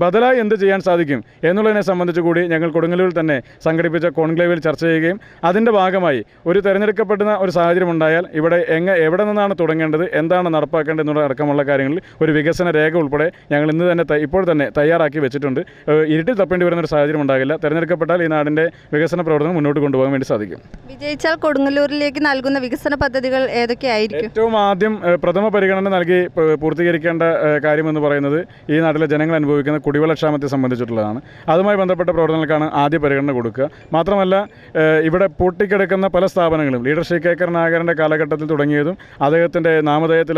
ബദലായി എന്ത് ചെയ്യാൻ സാധിക്കും എന്നുള്ളതിനെ സംബന്ധിച്ച് കൂടി ഞങ്ങൾ കൊടുങ്ങല്ലൂരിൽ തന്നെ സംഘടിപ്പിച്ച കോൺക്ലേവിൽ ചർച്ച ചെയ്യുകയും അതിൻ്റെ ഭാഗമായി ഒരു തെരഞ്ഞെടുക്കപ്പെടുന്ന ഒരു സാഹചര്യം ഉണ്ടായാൽ ഇവിടെ എവിടെ നിന്നാണ് തുടങ്ങേണ്ടത്, എന്താണ് നടപ്പാക്കേണ്ടത് എന്നുള്ള അടക്കമുള്ള കാര്യങ്ങളിൽ ഒരു വികസന രേഖ ഉൾപ്പെടെ ഞങ്ങൾ ഇന്ന് തന്നെ ഇപ്പോൾ തന്നെ തയ്യാറാക്കി വെച്ചിട്ടുണ്ട്. ഇരുട്ടിൽ തപ്പേണ്ടി വരുന്നൊരു സാഹചര്യം ഉണ്ടാകില്ല. തെരഞ്ഞെടുക്കപ്പെട്ടാൽ ഈ നാടിൻ്റെ വികസന പ്രവർത്തനം മുന്നോട്ട് കൊണ്ടുപോകാൻ വേണ്ടി സാധിക്കും. വിജയിച്ചാൽ കൊടുങ്ങല്ലൂരിലേക്ക് നൽകുന്ന വികസന പദ്ധതികൾ ഏതൊക്കെയായിരിക്കും? ഏറ്റവും ആദ്യം പ്രഥമ പരിഗണന നൽകി പൂർത്തീകരിക്കേണ്ട കാര്യമെന്ന് പറയുന്നത് ഈ നാട്ടിലെ ജനങ്ങൾ അനുഭവിക്കുന്ന കുടിവെള്ളക്ഷാമത്തെ സംബന്ധിച്ചിട്ടുള്ളതാണ്. അതുമായി ബന്ധപ്പെട്ട പ്രവർത്തനങ്ങൾക്കാണ് ആദ്യ പരിഗണന കൊടുക്കുക. മാത്രമല്ല ഇവിടെ പൂട്ടിക്കിടക്കുന്ന പല സ്ഥാപനങ്ങളും ലീഡർ ശ്രീ K കരുണാകരൻ്റെ കാലഘട്ടത്തിൽ തുടങ്ങിയതും അദ്ദേഹത്തിൻ്റെ നാമധേയത്തിൽ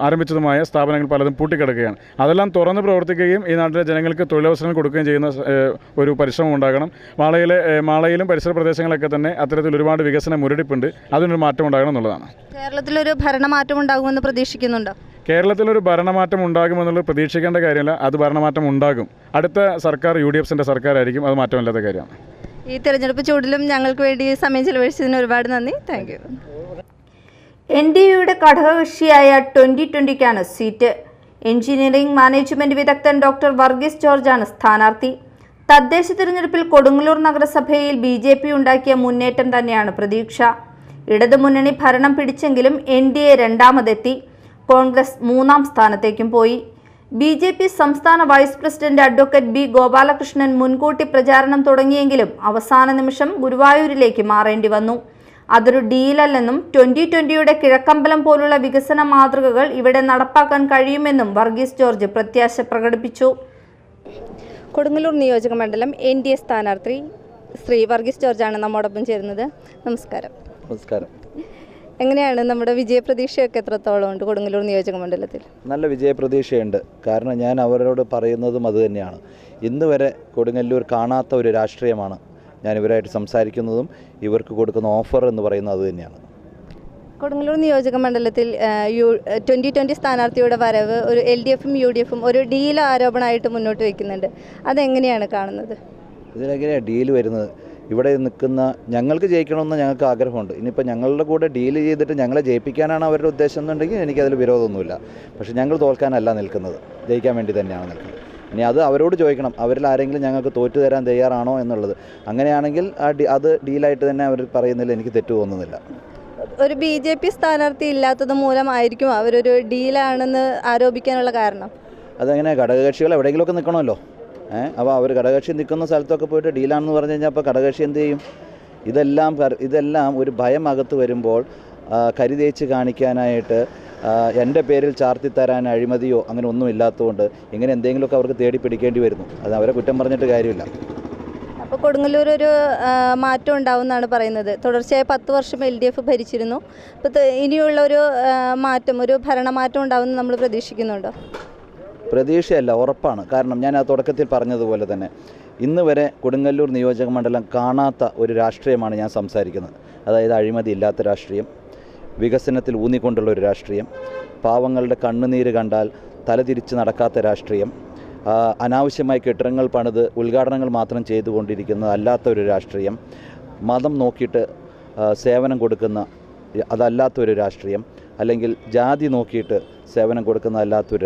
ആരംഭിച്ചതുമായ സ്ഥാപനങ്ങൾ പലതും പൂട്ടിക്കിടക്കുകയാണ്. അതെല്ലാം തുറന്ന് പ്രവർത്തിക്കുകയും ഈ നാട്ടിലെ ജനങ്ങൾക്ക് തൊഴിലവസരങ്ങൾ കൊടുക്കുകയും ചെയ്യുന്ന ഒരു പരിശ്രമം ഉണ്ടാകണം. മാളയിലും പരിസര പ്രദേശങ്ങളൊക്കെ തന്നെ അത്തരത്തിൽ ഒരുപാട് വികസന മുരടിപ്പുണ്ട്. അതിനൊരു മാറ്റം ഉണ്ടാകണം എന്നുള്ളതാണ്. കേരളത്തിലൊരു ഭരണമാറ്റം ഉണ്ടാകുമെന്ന് പ്രതീക്ഷിക്കുന്നുണ്ടോ? കേരളത്തിലൊരു ഭരണമാറ്റം ഉണ്ടാകുമെന്നുള്ളത് പ്രതീക്ഷിക്കേണ്ട കാര്യമല്ല. അത് ഭരണമാറ്റം ഉണ്ടാകും. അടുത്ത സർക്കാർ UDFിൻ്റെ സർക്കാരായിരിക്കും. അത് മാറ്റമില്ലാത്ത കാര്യമാണ്. ഈ തെരഞ്ഞെടുപ്പ് ചൂടിലും ഞങ്ങൾക്ക് വേണ്ടി സമയം ചെലവഴിച്ചതിന് ഒരുപാട് നന്ദി. Thank you. NDAയുടെ ഘടകകക്ഷിയായ 2020-ക്കാണ് സീറ്റ്. എഞ്ചിനീയറിംഗ് മാനേജ്മെന്റ് വിദഗ്ധൻ ഡോക്ടർ വർഗീസ് ജോർജാണ് സ്ഥാനാർത്ഥി. തദ്ദേശ തിരഞ്ഞെടുപ്പിൽ കൊടുങ്ങല്ലൂർ നഗരസഭയിൽ BJP ഉണ്ടാക്കിയ മുന്നേറ്റം തന്നെയാണ് പ്രതീക്ഷ. ഇടതുമുന്നണി ഭരണം പിടിച്ചെങ്കിലും NDA രണ്ടാമതെത്തി. കോൺഗ്രസ് 3-ാം സ്ഥാനത്തേക്കും പോയി. BJP സംസ്ഥാന vice president advocate B Gopalakrishnan മുൻകൂട്ടി പ്രചാരണം തുടങ്ങിയെങ്കിലും അവസാന നിമിഷം ഗുരുവായൂരിലേക്ക് മാറേണ്ടി വന്നു. അതൊരു ഡീലല്ലെന്നും 2020-യുടെ കിഴക്കമ്പലം പോലുള്ള വികസന മാതൃകകൾ ഇവിടെ നടപ്പാക്കാൻ കഴിയുമെന്നും വർഗീസ് ജോർജ് പ്രത്യാശ പ്രകടിപ്പിച്ചു. കൊടുങ്ങല്ലൂർ നിയോജക മണ്ഡലം NDA സ്ഥാനാർത്ഥി ശ്രീ വർഗീസ് ജോർജാണ് നമ്മോടൊപ്പം ചേരുന്നത്. നമസ്കാരം. നമസ്കാരം. എങ്ങനെയാണ് നമ്മുടെ വിജയപ്രതീക്ഷയൊക്കെ എത്രത്തോളം ഉണ്ട് കൊടുങ്ങല്ലൂർ നിയോജക മണ്ഡലത്തിൽ? നല്ല വിജയപ്രതീക്ഷയുണ്ട്. കാരണം ഞാൻ അവരോട് പറയുന്നതും അതുതന്നെയാണ്. ഇന്ന് വരെ കൊടുങ്ങല്ലൂർ കാണാത്ത ഒരു രാഷ്ട്രീയമാണ് ഞാൻ ഇവരായിട്ട് സംസാരിക്കുന്നതും ഇവർക്ക് കൊടുക്കുന്ന ഓഫർ എന്ന് പറയുന്നത് അതുതന്നെയാണ്. കൊടുങ്ങല്ലൂർ നിയോജക മണ്ഡലത്തിൽ 2020 സ്ഥാനാർത്ഥിയുടെ വരവ് ഒരു LDFും UDFും ഒരു ഡീൽ ആരോപണമായിട്ട് മുന്നോട്ട് വയ്ക്കുന്നുണ്ട്. അതെങ്ങനെയാണ് കാണുന്നത്? ഇതിനെങ്ങനെയാണ് ഡീല് വരുന്നത്? ഇവിടെ നിൽക്കുന്ന ഞങ്ങൾക്ക് ജയിക്കണമെന്ന് ഞങ്ങൾക്ക് ആഗ്രഹമുണ്ട്. ഇനിയിപ്പോൾ ഞങ്ങളുടെ കൂടെ ഡീല് ചെയ്തിട്ട് ഞങ്ങളെ ജയിപ്പിക്കാനാണ് അവരുടെ ഉദ്ദേശം എന്നുണ്ടെങ്കിൽ എനിക്കതിൽ വിരോധമൊന്നുമില്ല. പക്ഷേ ഞങ്ങൾ തോൽക്കാനല്ല നിൽക്കുന്നത്, ജയിക്കാൻ വേണ്ടി തന്നെയാണ് നിൽക്കുന്നത്. ഇനി അത് അവരോട് ചോദിക്കണം, അവരിൽ ആരെങ്കിലും ഞങ്ങൾക്ക് തോറ്റു തരാൻ തയ്യാറാണോ എന്നുള്ളത്. അങ്ങനെയാണെങ്കിൽ അത് ഡീലായിട്ട് തന്നെ അവർ പറയുന്നതിൽ എനിക്ക് തെറ്റു തോന്നുന്നില്ല. ഒരു BJP സ്ഥാനാർത്ഥി ഇല്ലാത്തത് മൂലമായിരിക്കും അവരൊരു ഡീലാണെന്ന് ആരോപിക്കാനുള്ള കാരണം? അതങ്ങനെ ഘടകകക്ഷികൾ എവിടെയെങ്കിലുമൊക്കെ നിൽക്കണമല്ലോ. അപ്പോൾ അവർ ഘടകകക്ഷി നിൽക്കുന്ന സ്ഥലത്തൊക്കെ പോയിട്ട് ഡീലാണെന്ന് പറഞ്ഞു കഴിഞ്ഞാൽ അപ്പോൾ ഘടകകക്ഷി എന്ത് ചെയ്യും? ഇതെല്ലാം ഒരു ഭയം അകത്ത് വരുമ്പോൾ കരുതേച്ച് കാണിക്കാനായിട്ട് എൻ്റെ പേരിൽ ചാർത്തിത്തരാൻ അഴിമതിയോ അങ്ങനെ ഒന്നും ഇല്ലാത്തതുകൊണ്ട് ഇങ്ങനെ എന്തെങ്കിലുമൊക്കെ അവർക്ക് തേടി പിടിക്കേണ്ടി വരുന്നു. അത് അവരെ കുറ്റം പറഞ്ഞിട്ട് കാര്യമില്ല. അപ്പോൾ കൊടുങ്ങല്ലൂർ ഒരു മാറ്റം ഉണ്ടാവുമെന്നാണ് പറയുന്നത്. തുടർച്ചയായി 10 വർഷം LDF ഭരിച്ചിരുന്നു. അപ്പോൾ ഇനിയുള്ള ഒരു മാറ്റം, ഒരു ഭരണമാറ്റം ഉണ്ടാവുമെന്ന് നമ്മൾ പ്രതീക്ഷിക്കുന്നുണ്ടോ? പ്രതീക്ഷയല്ല, ഉറപ്പാണ്. കാരണം ഞാൻ ആ തുടക്കത്തിൽ പറഞ്ഞതുപോലെ തന്നെ ഇന്ന് വരെ കൊടുങ്ങല്ലൂർ നിയോജക മണ്ഡലം കാണാത്ത ഒരു രാഷ്ട്രീയമാണ് ഞാൻ സംസാരിക്കുന്നത്. അതായത് അഴിമതി ഇല്ലാത്ത രാഷ്ട്രീയം, വികസനത്തിൽ ഊന്നിക്കൊണ്ടുള്ള ഒരു രാഷ്ട്രീയം, പാവങ്ങളുടെ കണ്ണുനീര് കണ്ടാൽ തലതിരിച്ച് നടക്കാത്ത രാഷ്ട്രീയം, അനാവശ്യമായി കെട്ടിടങ്ങൾ പണിത് ഉദ്ഘാടനങ്ങൾ മാത്രം ചെയ്തുകൊണ്ടിരിക്കുന്ന അല്ലാത്ത ഒരു രാഷ്ട്രീയം, മതം നോക്കിയിട്ട് സേവനം കൊടുക്കുന്ന അതല്ലാത്തൊരു രാഷ്ട്രീയം, അല്ലെങ്കിൽ ജാതി നോക്കിയിട്ട് സേവനം കൊടുക്കുന്ന അല്ലാത്തൊരു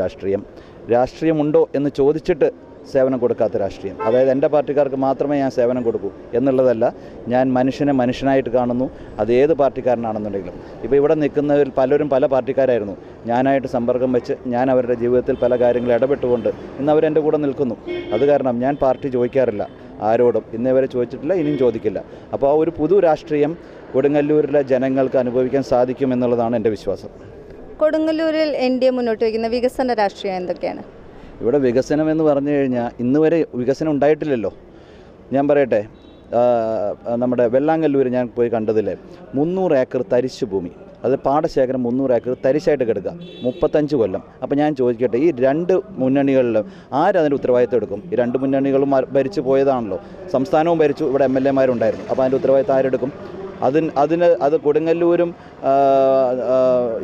രാഷ്ട്രീയമുണ്ടോ എന്ന് ചോദിച്ചിട്ട് സേവനം കൊടുക്കാത്ത രാഷ്ട്രീയം. അതായത് എൻ്റെ പാർട്ടിക്കാർക്ക് മാത്രമേ ഞാൻ സേവനം കൊടുക്കൂ എന്നുള്ളതല്ല. ഞാൻ മനുഷ്യനെ മനുഷ്യനായിട്ട് കാണുന്നു, അത് ഏത് പാർട്ടിക്കാരനാണെന്നുണ്ടെങ്കിലും. ഇപ്പോൾ ഇവിടെ നിൽക്കുന്നവരിൽ പലരും പല പാർട്ടിക്കാരായിരുന്നു. ഞാനായിട്ട് സമ്പർക്കം വെച്ച് ഞാൻ അവരുടെ ജീവിതത്തിൽ പല കാര്യങ്ങൾ ഇടപെട്ടുകൊണ്ട് ഇന്ന് അവരെൻ്റെ കൂടെ നിൽക്കുന്നു. അത് കാരണം ഞാൻ പാർട്ടി ചോദിക്കാറില്ല ആരോടും, ഇന്നേവരെ ചോദിച്ചിട്ടില്ല, ഇനിയും ചോദിക്കില്ല. അപ്പോൾ ആ ഒരു പുതു രാഷ്ട്രീയം കൊടുങ്ങല്ലൂരിലെ ജനങ്ങൾക്ക് അനുഭവിക്കാൻ സാധിക്കുമെന്നുള്ളതാണ് എൻ്റെ വിശ്വാസം. കൊടുങ്ങല്ലൂരിൽ NDA മുന്നോട്ട് വയ്ക്കുന്ന വികസന രാഷ്ട്രീയം എന്തൊക്കെയാണ്? ഇവിടെ വികസനം എന്ന് പറഞ്ഞു കഴിഞ്ഞാൽ ഇന്ന് വരെ വികസനം ഉണ്ടായിട്ടില്ലല്ലോ. ഞാൻ പറയട്ടെ, നമ്മുടെ വെള്ളാങ്കല്ലൂർ ഞാൻ പോയി കണ്ടതില്ലേ, 300 ഏക്കർ തരിശ് ഭൂമി, അത് പാടശേഖരം 300 ഏക്കർ തരിശായിട്ട് കിടക്കുക, 35 കൊല്ലം. അപ്പോൾ ഞാൻ ചോദിക്കട്ടെ, ഈ രണ്ട് മുന്നണികളിലും ആരതിൻ്റെ ഉത്തരവാദിത്തം എടുക്കും? ഈ രണ്ട് മുന്നണികളും ഭരിച്ചു പോയതാണല്ലോ. സംസ്ഥാനവും ഭരിച്ചു, ഇവിടെ MLA-മാരുണ്ടായിരുന്നു. അപ്പോൾ അതിൻ്റെ ഉത്തരവാദിത്തം ആരെടുക്കും? അത് കൊടുങ്ങല്ലൂരും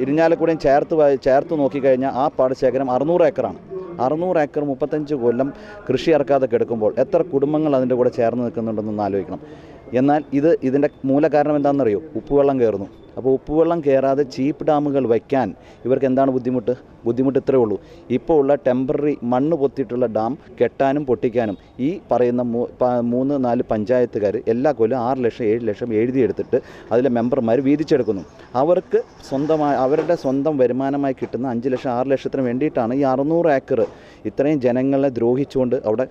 ഇരിഞ്ഞാലക്കുടയും ചേർത്ത് നോക്കിക്കഴിഞ്ഞാൽ ആ പാടശേഖരം 600 ഏക്കറാണ്. 600 ഏക്കർ 35 കൊല്ലം കൃഷി ഇറക്കാതെ കിടക്കുമ്പോൾ എത്ര കുടുംബങ്ങൾ അതിൻ്റെ കൂടെ ചേർന്ന് നിൽക്കുന്നുണ്ടെന്നൊന്ന് ആലോചിക്കണം. എന്നാൽ ഇതിൻ്റെ മൂലകാരണം എന്താണെന്നറിയോ? ഉപ്പുവെള്ളം കയറുന്നു. അപ്പോൾ ഉപ്പുവെള്ളം കയറാതെ ചീപ്പ് ഡാമുകൾ വയ്ക്കാൻ ഇവർക്ക് എന്താണ് ബുദ്ധിമുട്ട് ഇത്രയേ ഉള്ളൂ. ഇപ്പോൾ ഉള്ള ടെമ്പററി മണ്ണ് പൊത്തിയിട്ടുള്ള ഡാം കെട്ടാനും പൊട്ടിക്കാനും ഈ പറയുന്ന 3-4 പഞ്ചായത്തുകാർ എല്ലാ കൊല്ലം 6 ലക്ഷം 7 ലക്ഷം എഴുതിയെടുത്തിട്ട് അതിലെ മെമ്പർമാർ വീതിച്ചെടുക്കുന്നു. അവർക്ക് അവരുടെ സ്വന്തം വരുമാനമായി കിട്ടുന്ന 5 ലക്ഷം 6 ലക്ഷത്തിന് വേണ്ടിയിട്ടാണ് ഈ 600 ഏക്കർ ഇത്രയും ജനങ്ങളെ ദ്രോഹിച്ചുകൊണ്ട് അവിടെ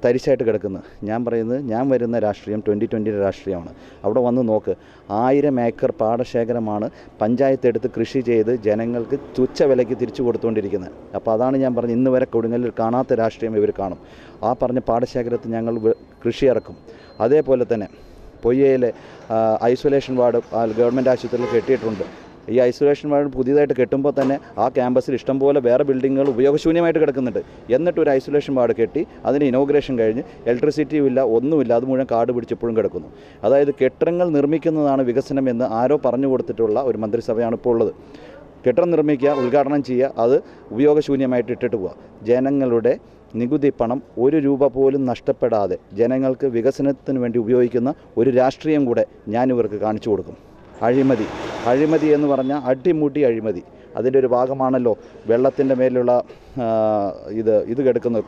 തരിശായിട്ട് കിടക്കുന്നത്. ഞാൻ പറയുന്നത്, ഞാൻ വരുന്ന രാഷ്ട്രീയം 2020 രാഷ്ട്രീയമാണ്. അവിടെ വന്ന് നോക്ക്, 1000 ഏക്കർ പാടശേഖരമാണ് പഞ്ചായത്ത് എടുത്ത് കൃഷി ചെയ്ത് ജനങ്ങൾക്ക് തുച്ഛ വിലയ്ക്ക് തിരിച്ചു കൊടുത്തുകൊണ്ടിരിക്കുന്നത്. അപ്പോൾ അതാണ് ഞാൻ പറഞ്ഞത്, ഇന്ന് വരെ കൊടുങ്ങല്ലൂർ കാണാത്ത രാഷ്ട്രീയം ഇവർ കാണും. ആ പറഞ്ഞ പാടശേഖരത്തിൽ ഞങ്ങൾ കൃഷി ഇറക്കും. അതേപോലെ തന്നെ പൊയ്യയിലെ ഐസൊലേഷൻ വാർഡ് ഗവൺമെൻറ് ആശുപത്രിയിൽ കെട്ടിയിട്ടുണ്ട്. ഈ ഐസൊലേഷൻ വാർഡ് പുതിയതായിട്ട് കെട്ടുമ്പോൾ തന്നെ ആ ക്യാമ്പസിൽ ഇഷ്ടംപോലെ വേറെ ബിൽഡിങ്ങുകൾ ഉപയോഗശൂന്യമായിട്ട് കിടക്കുന്നുണ്ട്. എന്നിട്ടൊരു ഐസൊലേഷൻ വാർഡ് കെട്ടി അതിന് ഇനോഗ്രേഷൻ കഴിഞ്ഞ് ഇലക്ട്രിസിറ്റിയും ഇല്ല, ഒന്നുമില്ല, അത് മുഴുവൻ കാട് പിടിച്ചിപ്പോഴും കിടക്കുന്നു. അതായത് കെട്ടിടങ്ങൾ നിർമ്മിക്കുന്നതാണ് വികസനം എന്ന് ആരോ പറഞ്ഞു കൊടുത്തിട്ടുള്ള ഒരു മന്ത്രിസഭയാണ് ഇപ്പോൾ ഉള്ളത്. കെട്ടിടം നിർമ്മിക്കുക, ഉദ്ഘാടനം ചെയ്യുക, അത് ഉപയോഗശൂന്യമായിട്ട് ഇട്ടിട്ട് പോവുക. ജനങ്ങളുടെ നികുതി പണം 1 രൂപ പോലും നഷ്ടപ്പെടാതെ ജനങ്ങൾക്ക് വികസനത്തിന് വേണ്ടി ഉപയോഗിക്കുന്ന ഒരു രാഷ്ട്രീയം കൂടെ ഞാനിവർക്ക് കാണിച്ചു കൊടുക്കും. അഴിമതി എന്ന് പറഞ്ഞാൽ അടിമുടി അഴിമതി. അതിൻ്റെ ഒരു ഭാഗമാണല്ലോ വെള്ളത്തിൻ്റെ മേലുള്ള ഇത് കെടുക്കുന്നത്,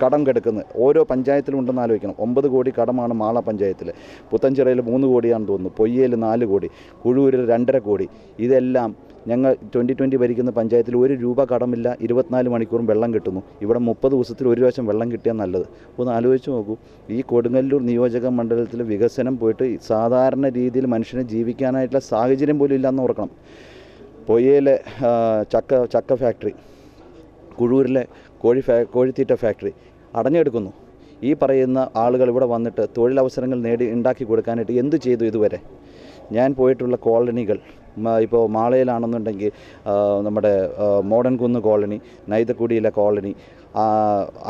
കടം കെടുക്കുന്നത്. ഓരോ പഞ്ചായത്തിലും ഉണ്ടെന്ന് ആലോചിക്കണം. 9 കോടി കടമാണ് മാള പഞ്ചായത്തിൽ. പുത്തൻചിറയിൽ 3 കോടിയാണെന്ന് തോന്നുന്നു, പൊയ്യയിൽ 4 കോടി, കുഴൂരിൽ 2.5 കോടി. ഇതെല്ലാം ഞങ്ങൾ 2020 ഭരിക്കുന്ന പഞ്ചായത്തിൽ 1 രൂപ കടമില്ല, 24 മണിക്കൂറും വെള്ളം കിട്ടുന്നു. ഇവിടെ 30 ദിവസത്തിൽ 1 പ്രാവശ്യം വെള്ളം കിട്ടിയാൽ നല്ലത്. ഒന്ന് ആലോചിച്ച് നോക്കൂ. ഈ കൊടുങ്ങല്ലൂർ നിയോജക മണ്ഡലത്തിൽ വികസനം പോയിട്ട് സാധാരണ രീതിയിൽ മനുഷ്യന് ജീവിക്കാനായിട്ടുള്ള സാഹചര്യം പോലും ഇല്ലയെന്ന് ഓർക്കണം. പൊയ്യയിലെ ചക്ക ഫാക്ടറി, കുഴൂരിലെ കോഴിത്തീറ്റ ഫാക്ടറി അടഞ്ഞെടുക്കുന്നു. ഈ പറയുന്ന ആളുകൾ ഇവിടെ വന്നിട്ട് തൊഴിലവസരങ്ങൾ ഉണ്ടാക്കി കൊടുക്കാനായിട്ട് എന്ത് ചെയ്തു ഇതുവരെ? ഞാൻ പോയിട്ടുള്ള കോളനികൾ, ഇപ്പോൾ മാളയിലാണെന്നുണ്ടെങ്കിൽ നമ്മുടെ മോഡൻ കുന്ന് കോളനി, നൈതക്കുടിയിലെ കോളനി,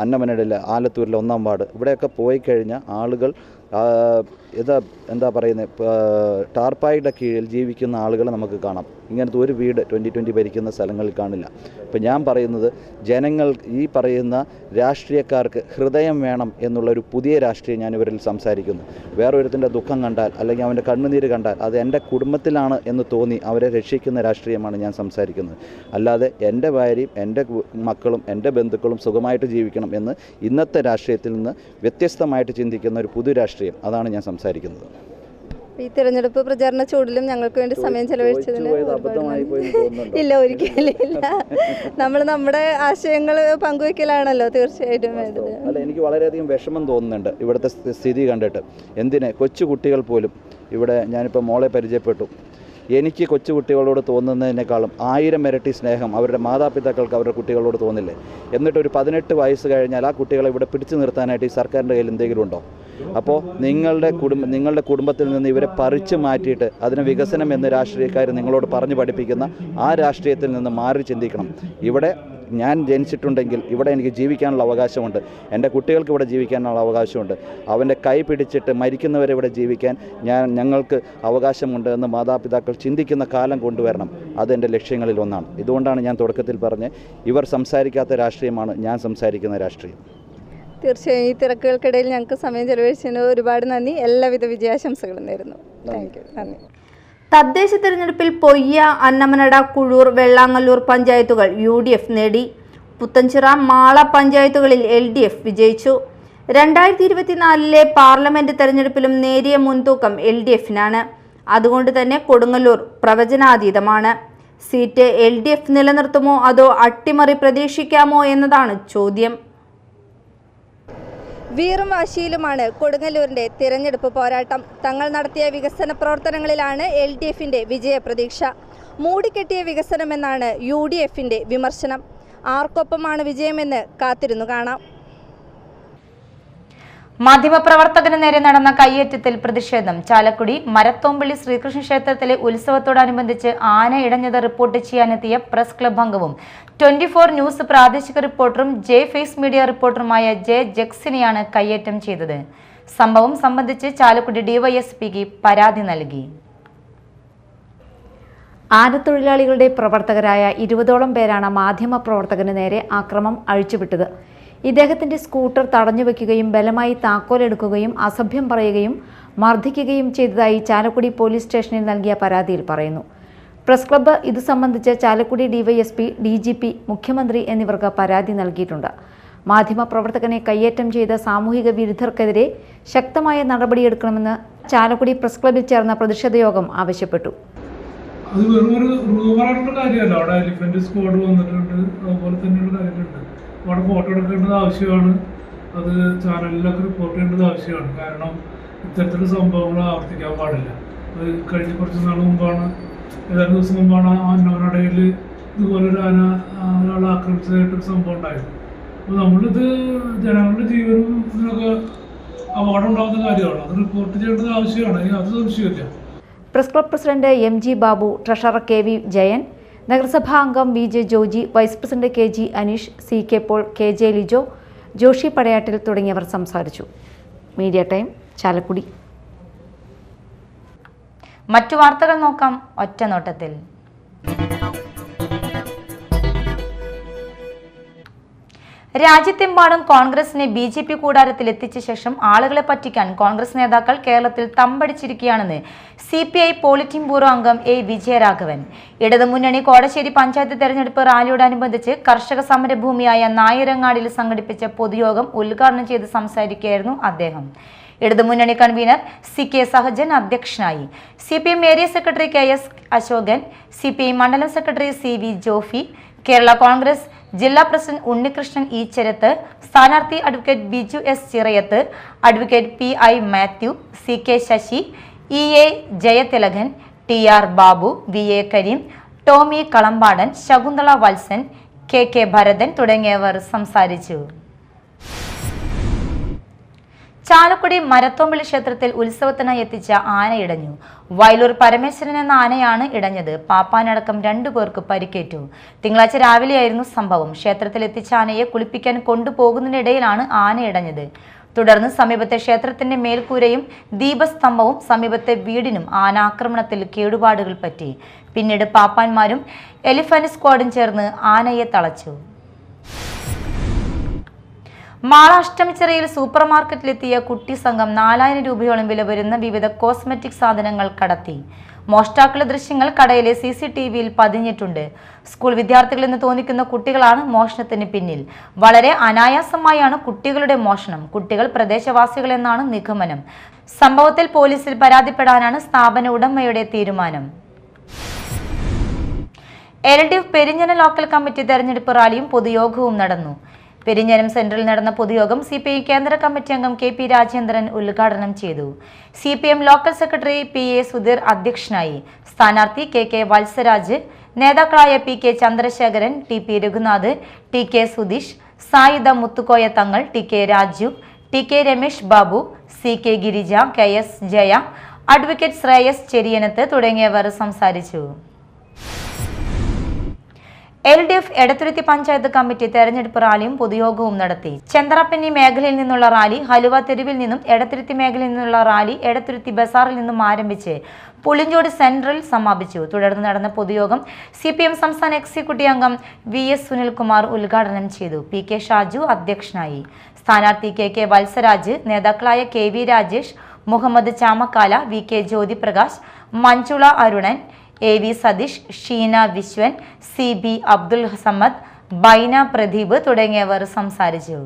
അന്നമനടിലെ ആലത്തൂരിലെ 1-ാം വാർഡ്, ഇവിടെയൊക്കെ പോയി കഴിഞ്ഞാൽ ആളുകൾ എന്താ പറയുന്നത്, ടാർപ്പായുടെ കീഴിൽ ജീവിക്കുന്ന ആളുകളെ നമുക്ക് കാണാം. ഇങ്ങനത്തെ ഒരു വീട് 2020 ഭരിക്കുന്ന സ്ഥലങ്ങളിൽ കാണില്ല. ഇപ്പം ഞാൻ പറയുന്നത്, ജനങ്ങൾ ഈ പറയുന്ന രാഷ്ട്രീയക്കാർക്ക് ഹൃദയം വേണം എന്നുള്ളൊരു പുതിയ രാഷ്ട്രീയം ഞാൻ ഇവരിൽ സംസാരിക്കുന്നു. വേറൊരുത്തിൻ്റെ ദുഃഖം കണ്ടാൽ അല്ലെങ്കിൽ അവൻ്റെ കണ്ണുനീര് കണ്ടാൽ അത് എൻ്റെ കുടുംബത്തിലാണ് എന്ന് തോന്നി അവരെ രക്ഷിക്കുന്ന രാഷ്ട്രീയമാണ് ഞാൻ സംസാരിക്കുന്നത്. അല്ലാതെ എൻ്റെ ഭാര്യയും എൻ്റെ മക്കളും എൻ്റെ ബന്ധുക്കളും സുഖമായിട്ട് ജീവിക്കണം എന്ന് ഇന്നത്തെ രാഷ്ട്രീയത്തിൽ നിന്ന് വ്യത്യസ്തമായിട്ട് ചിന്തിക്കുന്ന ഒരു പുതു രാഷ്ട്രീയം, അതാണ് ഞാൻ സംസാരിക്കുന്നത്. ഈ തിരഞ്ഞെടുപ്പ് പ്രചാരണ ചൂടിലും ഞങ്ങൾക്ക് വേണ്ടി സമയം ചെലവഴിച്ചതിന് ഇല്ല, ഒരിക്കലും ഇല്ല. നമ്മൾ നമ്മുടെ ആശയങ്ങൾ പങ്കുവെക്കലാണല്ലോ തീർച്ചയായിട്ടും വേണ്ടത്. അല്ല, എനിക്ക് വളരെയധികം വിഷമം തോന്നുന്നുണ്ട് ഇവിടുത്തെ സ്ഥിതി കണ്ടിട്ട്. എന്തിന് കൊച്ചു കുട്ടികൾ പോലും ഇവിടെ, ഞാനിപ്പോൾ മോളെ പരിചയപ്പെട്ടു, എനിക്ക് കൊച്ചുകുട്ടികളോട് തോന്നുന്നതിനേക്കാളും 1000 ഇരട്ടി സ്നേഹം അവരുടെ മാതാപിതാക്കൾക്ക് അവരുടെ കുട്ടികളോട് തോന്നില്ലേ? എന്നിട്ടൊരു 18 വയസ്സ് കഴിഞ്ഞാൽ ആ കുട്ടികളെ ഇവിടെ പിടിച്ചു നിർത്താനായിട്ട് ഈ സർക്കാരിൻ്റെ കയ്യിൽ എന്തെങ്കിലും ഉണ്ടോ? അപ്പോൾ നിങ്ങളുടെ കുടുംബത്തിൽ നിന്ന് ഇവരെ പറിച്ചു മാറ്റിയിട്ട് അതിന് വികസനം എന്ന് രാഷ്ട്രീയക്കാർ നിങ്ങളോട് പറഞ്ഞു പഠിപ്പിക്കുന്ന ആ രാഷ്ട്രീയത്തിൽ നിന്ന് മാറി ചിന്തിക്കണം. ഇവിടെ ഞാൻ ജനിച്ചിട്ടുണ്ടെങ്കിൽ ഇവിടെ എനിക്ക് ജീവിക്കാനുള്ള അവകാശമുണ്ട്, എൻ്റെ കുട്ടികൾക്ക് ഇവിടെ ജീവിക്കാനുള്ള അവകാശമുണ്ട്, അവൻ്റെ കൈ പിടിച്ചിട്ട് മരിക്കുന്നവരെ ഇവിടെ ജീവിക്കാൻ ഞങ്ങൾക്ക് അവകാശമുണ്ട് എന്ന് മാതാപിതാക്കൾ ചിന്തിക്കുന്ന കാലം കൊണ്ടുവരണം. അതെൻ്റെ ലക്ഷ്യങ്ങളിൽ ഒന്നാണ്. ഇതുകൊണ്ടാണ് ഞാൻ തുടക്കത്തിൽ പറഞ്ഞ് ഇവർ സംസാരിക്കാത്ത രാഷ്ട്രീയമാണ് ഞാൻ സംസാരിക്കുന്ന രാഷ്ട്രീയം. തീർച്ചയായും ഈ തിരക്കുകൾക്കിടയിൽ ഞങ്ങൾക്ക് സമയം ചെലവഴിച്ചതിന് ഒരുപാട് നന്ദി. എല്ലാവിധ വിജയാശംസകളും നേരുന്നു. Thank you. നന്ദി. തദ്ദേശ തെരഞ്ഞെടുപ്പിൽ പൊയ്യ, അന്നമനട, കുഴൂർ, വെള്ളാങ്ങല്ലൂർ പഞ്ചായത്തുകൾ UDF നേടി. പുത്തൻചിറ, മാള പഞ്ചായത്തുകളിൽ LDF വിജയിച്ചു. 2024 പാർലമെന്റ് തെരഞ്ഞെടുപ്പിലും നേരിയ മുൻതൂക്കം LDFനാണ്. അതുകൊണ്ട് തന്നെ കൊടുങ്ങല്ലൂർ പ്രവചനാതീതമാണ്. സീറ്റ് LDF നിലനിർത്തുമോ അതോ അട്ടിമറി പ്രതീക്ഷിക്കാമോ എന്നതാണ് ചോദ്യം. വീറും വാശിയിലുമാണ് കൊടുങ്ങല്ലൂരിന്റെ തിരഞ്ഞെടുപ്പ് പോരാട്ടം. തങ്ങൾ നടത്തിയ വികസന പ്രവർത്തനങ്ങളിലാണ് LDFന്റെ വിജയപ്രതീക്ഷ. മൂടിക്കെട്ടിയ വികസനമെന്നാണ് UDFന്റെ വിമർശനം. ആർക്കൊപ്പമാണ് വിജയമെന്ന് കാത്തിരുന്നു കാണാം. മാധ്യമപ്രവർത്തകന് നേരെ നടന്ന കയ്യേറ്റത്തിൽ പ്രതിഷേധം. ചാലക്കുടി മരത്തോമ്പള്ളി ശ്രീകൃഷ്ണ ക്ഷേത്രത്തിലെ ഉത്സവത്തോടനുബന്ധിച്ച് ആന ഇടഞ്ഞത് റിപ്പോർട്ട് ചെയ്യാനെത്തിയ പ്രസ് ക്ലബ് അംഗവും 24 ന്യൂസ് പ്രാദേശിക റിപ്പോർട്ടറും ഫേസ് മീഡിയ റിപ്പോർട്ടറുമായ ജെക്സിനെയാണ് കയ്യേറ്റം ചെയ്തത്. സംഭവം സംബന്ധിച്ച് ചാലക്കുടി DYSPക്ക് പരാതി നൽകി. ആനത്തൊഴിലാളികളുടെ പ്രവർത്തകരായ 20ഓളം പേരാണ് മാധ്യമപ്രവർത്തകന് നേരെ ആക്രമം അഴിച്ചുവിട്ടത്. ഇദ്ദേഹത്തിന്റെ സ്കൂട്ടർ തടഞ്ഞുവെക്കുകയും ബലമായി താക്കോലെടുക്കുകയും അസഭ്യം പറയുകയും മർദ്ദിക്കുകയും ചെയ്തതായി ചാലക്കുടി പോലീസ് സ്റ്റേഷനിൽ നൽകിയ പരാതിയിൽ പറയുന്നു. പ്രസ് ക്ലബ്ബ് ഇത് സംബന്ധിച്ച് ചാലക്കുടി DYSP, DGP, മുഖ്യമന്ത്രി എന്നിവർക്ക് പരാതി നൽകിയിട്ടുണ്ട്. മാധ്യമപ്രവർത്തകനെ കയ്യേറ്റം ചെയ്ത സാമൂഹിക വിരുദ്ധർക്കെതിരെ ശക്തമായ നടപടിയെടുക്കണമെന്ന് ചാലക്കുടി പ്രസ് ക്ലബ്ബിൽ ചേർന്ന പ്രതിഷേധ യോഗം ആവശ്യപ്പെട്ടു. അത് വെറും ഒരു റൂമറായിട്ടുള്ള കാര്യമല്ല. അവിടെ എലിഫന്റ് സ്ക്വാഡ് വന്നിട്ടുണ്ട്, അതുപോലെ തന്നെയുള്ള കാര്യങ്ങളുണ്ട്. അവിടെ ഫോട്ടോ എടുക്കേണ്ടത് ആവശ്യമാണ്, അത് ചാനലിലൊക്കെ റിപ്പോർട്ട് ചെയ്യേണ്ടത് ആവശ്യമാണ്. കാരണം ഇത്തരത്തിലുള്ള സംഭവങ്ങൾ ആവർത്തിക്കാൻ പാടില്ല. അത് കഴിഞ്ഞ കുറച്ച് നാൾ മുമ്പാണ്, ഏതാനും ദിവസം മുമ്പാണ് അന്നമനടയിൽ ഇതുപോലൊരു ഒരാളെ ആക്രമിച്ചതായിട്ടൊരു സംഭവം ഉണ്ടായിരുന്നു. അപ്പോൾ നമ്മളിത് ജനങ്ങളുടെ ജീവനും ഇതിനൊക്കെ അപകടം ഉണ്ടാകുന്ന കാര്യമാണ്. അത് റിപ്പോർട്ട് ചെയ്യേണ്ടത് ആവശ്യമാണ്, അത് സംശയമില്ല. Press club president MG Babu, treasurer KV Jayan, നഗരസഭാ അംഗം VJ Joji, vice president KG Aneesh, CK Paul, KJ Lijo, Joshi Padayattil തുടങ്ങിയവർ സംസാരിച്ചു. Media time, Chalakudy. മറ്റു വാർത്തകൾ നോക്കാം ഒറ്റനോട്ടത്തിൽ. രാജ്യത്തെമ്പാടും കോൺഗ്രസിനെ BJP കൂടാരത്തിൽ എത്തിച്ച ശേഷം ആളുകളെ പറ്റിക്കാൻ കോൺഗ്രസ് നേതാക്കൾ കേരളത്തിൽ തമ്പടിച്ചിരിക്കുകയാണെന്ന് CPI പോളിറ്റിംഗ് ബ്യൂറോ അംഗം A. വിജയരാഘവൻ. ഇടതുമുന്നണി കോടശ്ശേരി പഞ്ചായത്ത് തെരഞ്ഞെടുപ്പ് റാലിയോടനുബന്ധിച്ച് കർഷക സമരഭൂമിയായ നായരങ്ങാടിയിൽ സംഘടിപ്പിച്ച പൊതുയോഗം ഉദ്ഘാടനം ചെയ്ത് സംസാരിക്കുകയായിരുന്നു അദ്ദേഹം. ഇടതുമുന്നണി കൺവീനർ CK സഹജൻ അധ്യക്ഷനായി. CPM area secretary KS Ashokan, CPI മണ്ഡലം സെക്രട്ടറി CV ജോഫി, കേരള കോൺഗ്രസ് ജില്ലാ പ്രസിഡന്റ് ഉണ്ണികൃഷ്ണൻ ഈച്ചരത്ത്, സ്ഥാനാർത്ഥി advocate Biju S Chirayath, advocate PI Mathew, CK Sasi, EA Jayathilakan, TR Babu, VA Kareem, Tomy Kalambadan, Shakunthala Valsan, KK Bharathan തുടങ്ങിയവർ സംസാരിച്ചു. ചാലക്കുടി മരത്തോമ്പള്ളി ക്ഷേത്രത്തിൽ ഉത്സവത്തിനായി എത്തിച്ച ആന ഇടഞ്ഞു. വയലൂർ പരമേശ്വരൻ എന്ന ആനയാണ് ഇടഞ്ഞത്. പാപ്പാനടക്കം 2 പേർക്ക് പരിക്കേറ്റു. തിങ്കളാഴ്ച രാവിലെയായിരുന്നു സംഭവം. ക്ഷേത്രത്തിൽ എത്തിച്ച ആനയെ കുളിപ്പിക്കാൻ കൊണ്ടുപോകുന്നതിനിടയിലാണ് ആന ഇടഞ്ഞത്. തുടർന്ന് സമീപത്തെ ക്ഷേത്രത്തിന്റെ മേൽക്കൂരയും ദീപസ്തംഭവും സമീപത്തെ വീടിനും ആനാക്രമണത്തിൽ കേടുപാടുകൾ പറ്റി. പിന്നീട് പാപ്പാന്മാരും എലിഫന്റ് സ്ക്വാഡും ചേർന്ന് ആനയെ തളച്ചു. മാള അഷ്ടമിച്ചിറയിൽ സൂപ്പർ മാർക്കറ്റിലെത്തിയ കുട്ടി സംഘം 4000 രൂപയോളം വില വരുന്ന വിവിധ കോസ്മെറ്റിക് സാധനങ്ങൾ കടത്തി. മോഷ്ടാക്കളുടെ ദൃശ്യങ്ങൾ കടയിലെ CCTVയിൽ പതിഞ്ഞിട്ടുണ്ട്. സ്കൂൾ വിദ്യാർത്ഥികളെന്ന് തോന്നിക്കുന്ന കുട്ടികളാണ് മോഷണത്തിന് പിന്നിൽ. വളരെ അനായാസമായാണ് കുട്ടികളുടെ മോഷണം. കുട്ടികൾ പ്രദേശവാസികളെന്നാണ് നിഗമനം. സംഭവത്തിൽ പോലീസിൽ പരാതിപ്പെടാനാണ് സ്ഥാപന ഉടമയുടെ തീരുമാനം. LDF പെരിഞ്ഞനം ലോക്കൽ കമ്മിറ്റി തെരഞ്ഞെടുപ്പ് റാലിയും പൊതുയോഗവും നടന്നു. പെരിഞ്ഞനം സെന്ററിൽ നടന്ന പൊതുയോഗം CPI കേന്ദ്ര കമ്മിറ്റി അംഗം KP രാജേന്ദ്രൻ ഉദ്ഘാടനം ചെയ്തു. CPM local secretary PA Sudheer അധ്യക്ഷനായി. സ്ഥാനാർത്ഥി KK വത്സരാജ്, നേതാക്കളായ PK Chandrasekharan, TP Raghunath, TK Sudheesh, Sayida Muthukoya Thangal, TK Raju, TK Ramesh Babu, CK Girija, KS Jaya, advocate Shreyas Cheriyanath തുടങ്ങിയവർ സംസാരിച്ചു. LDF എടത്തുരുത്തി പഞ്ചായത്ത് കമ്മിറ്റി തെരഞ്ഞെടുപ്പ് റാലിയും പൊതുയോഗവും നടത്തി. ചന്ദ്രപ്പന്നി മേഖലയിൽ നിന്നുള്ള റാലി ഹലുവ തെരുവിൽ നിന്നും, എടത്തുരുത്തി മേഖലയിൽ നിന്നുള്ള റാലി എടത്തുരുത്തി ബസാറിൽ നിന്നും ആരംഭിച്ച് പുളിഞ്ചോട് സെൻട്രലിൽ സമാപിച്ചു. തുടർന്ന് നടന്ന പൊതുയോഗം CPM സംസ്ഥാന എക്സിക്യൂട്ടീവ് അംഗം VS സുനിൽകുമാർ ഉദ്ഘാടനം ചെയ്തു. PK ഷാജു അധ്യക്ഷനായി. സ്ഥാനാർത്ഥി KK വത്സരാജ്, നേതാക്കളായ KV Rajesh, Muhammad Chamakkala, VK Jyothiprakash, Manjula Arunan, AV Satheesh, Sheena Viswan, CB Abdul Samad, ബൈന പ്രദീപ് തുടങ്ങിയവർ സംസാരിച്ചു.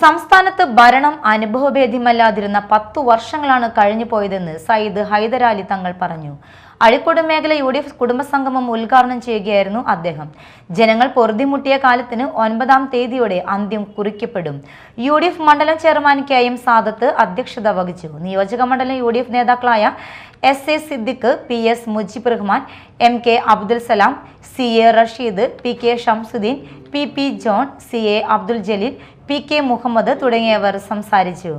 സംസ്ഥാനത്ത് ഭരണം അനുഭവഭേദ്യമല്ലാതിരുന്ന 10 വർഷങ്ങളാണ് കഴിഞ്ഞു പോയതെന്ന് സയ്യിദ് ഹൈദരാലി തങ്ങൾ പറഞ്ഞു. അഴീക്കോട് മേഖല UDF കുടുംബസംഗമം ഉദ്ഘാടനം ചെയ്യുകയായിരുന്നു അദ്ദേഹം. ജനങ്ങൾ പൊറുതിമുട്ടിയ കാലത്തിന് 9-ാം തീയതിയോടെ അന്ത്യം കുറിക്കപ്പെടും. UDF മണ്ഡലം ചെയർമാൻ KM സാദത്ത് അധ്യക്ഷത വഹിച്ചു. നിയോജക മണ്ഡലം UDF നേതാക്കളായ SA Siddique, PS Mujeeb Rahman, MK Abdul Salam, CA Rasheed, PK Shamsuddin, PP John, CA Abdul Jaleel, PK Muhammad തുടങ്ങിയവർ സംസാരിച്ചു.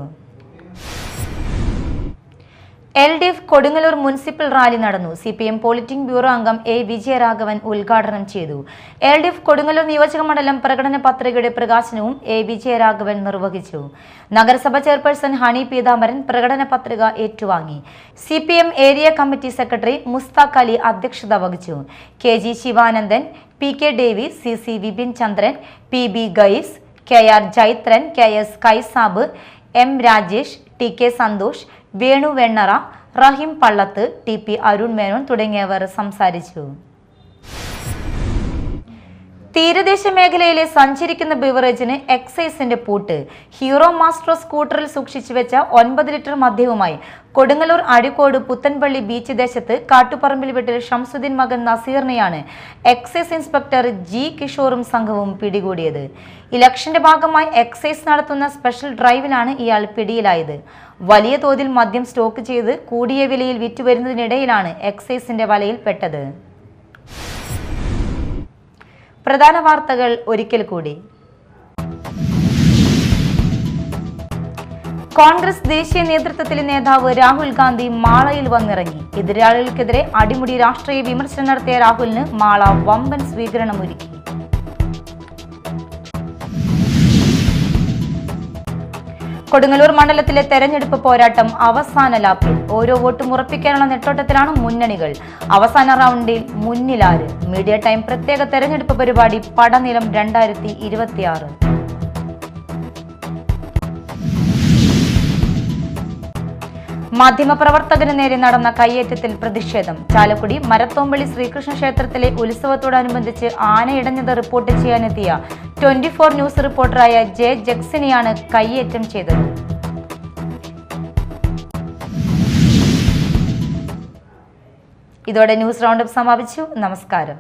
LDF കൊടുങ്ങല്ലൂർ മുനിസിപ്പൽ റാലി നടന്നു. CPM പോളിറ്റിംഗ് ബ്യൂറോ അംഗം A. വിജയരാഘവൻ ഉദ്ഘാടനം ചെയ്തു. LDF കൊടുങ്ങല്ലൂർ നിയോജക മണ്ഡലം പ്രകടന പത്രികയുടെ പ്രകാശനവും A. വിജയരാഘവൻ നിർവഹിച്ചു. നഗരസഭ ചെയർപേഴ്സൺ ഹണി പീതാംബരൻ പ്രകടന പത്രിക ഏറ്റുവാങ്ങി. CPM area committee secretary Musthaq Ali അധ്യക്ഷത വഹിച്ചു. KG Sivanandan, PK Davis, CC Vipin Chandran, PB ഗൈസ്, KR ജൈത്രൻ, KS കൈസാബ്, M. Rajesh, TK Santhosh, Venu Vennara, Raheem Pallath, TP Arun Menon തുടങ്ങിയവർ സംസാരിച്ചു. തീരദേശ മേഖലയിലെ സഞ്ചരിക്കുന്ന ബിവറേജിന് എക്സൈസിന്റെ പൂട്ട്. ഹീറോ മാസ്റ്റർ സ്കൂട്ടറിൽ സൂക്ഷിച്ചു വെച്ച 9 ലിറ്റർ മദ്യവുമായി കൊടുങ്ങല്ലൂർ അഴീക്കോട് പുത്തൻപള്ളി ബീച്ച് ദേശത്ത് കാട്ടുപറമ്പിൽ വീട്ടിൽ ഷംസുദ്ദീൻ മകൻ നസീറിനെയാണ് എക്സൈസ് ഇൻസ്പെക്ടർ G. കിഷോറും സംഘവും പിടികൂടിയത്. ഇലക്ഷന്റെ ഭാഗമായി എക്സൈസ് നടത്തുന്ന സ്പെഷ്യൽ ഡ്രൈവിലാണ് ഇയാൾ പിടിയിലായത്. വലിയ തോതിൽ മദ്യം സ്റ്റോക്ക് ചെയ്ത് കൂടിയ വിലയിൽ വിറ്റുവരുന്നതിനിടയിലാണ് എക്സൈസിന്റെ വലയിൽപ്പെട്ടത്. പ്രധാന വാർത്തകൾ ഒരിക്കൽ കൂടി. കോൺഗ്രസ് ദേശീയ നേതൃത്വത്തിലെ നേതാവ് രാഹുൽ ഗാന്ധി മാളയിൽ വന്നിറങ്ങി. എതിരാളികൾക്കെതിരെ അടിമുടി രാഷ്ട്രീയ വിമർശനം നടത്തിയ രാഹുലിന് മാള വമ്പൻ സ്വീകരണമൊരുക്കി. കൊടുങ്ങല്ലൂർ മണ്ഡലത്തിലെ തെരഞ്ഞെടുപ്പ് പോരാട്ടം അവസാന ലാപ്പിൽ. ഓരോ വോട്ടും ഉറപ്പിക്കാനുള്ള നെട്ടോട്ടത്തിലാണ് മുന്നണികൾ. അവസാന റൗണ്ടിൽ മുന്നിലാര്? മീഡിയ ടൈം പ്രത്യേക തെരഞ്ഞെടുപ്പ് പരിപാടി പടനിലം 2026. മാധ്യമപ്രവർത്തകന് നേരെ നടന്ന കയ്യേറ്റത്തിൽ പ്രതിഷേധം. ചാലക്കുടി മരത്തോമ്പള്ളി ശ്രീകൃഷ്ണ ക്ഷേത്രത്തിലെ ഉത്സവത്തോടനുബന്ധിച്ച് ആനയിടഞ്ഞത് റിപ്പോർട്ട് ചെയ്യാനെത്തിയ 24 ന്യൂസ് റിപ്പോർട്ടറായ ജെ ജക്സിനെയാണ് കയ്യേറ്റം ചെയ്തത്. ഇതോടെ ന്യൂസ് റൗണ്ടപ്പ് സമാപിച്ചു. നമസ്കാരം.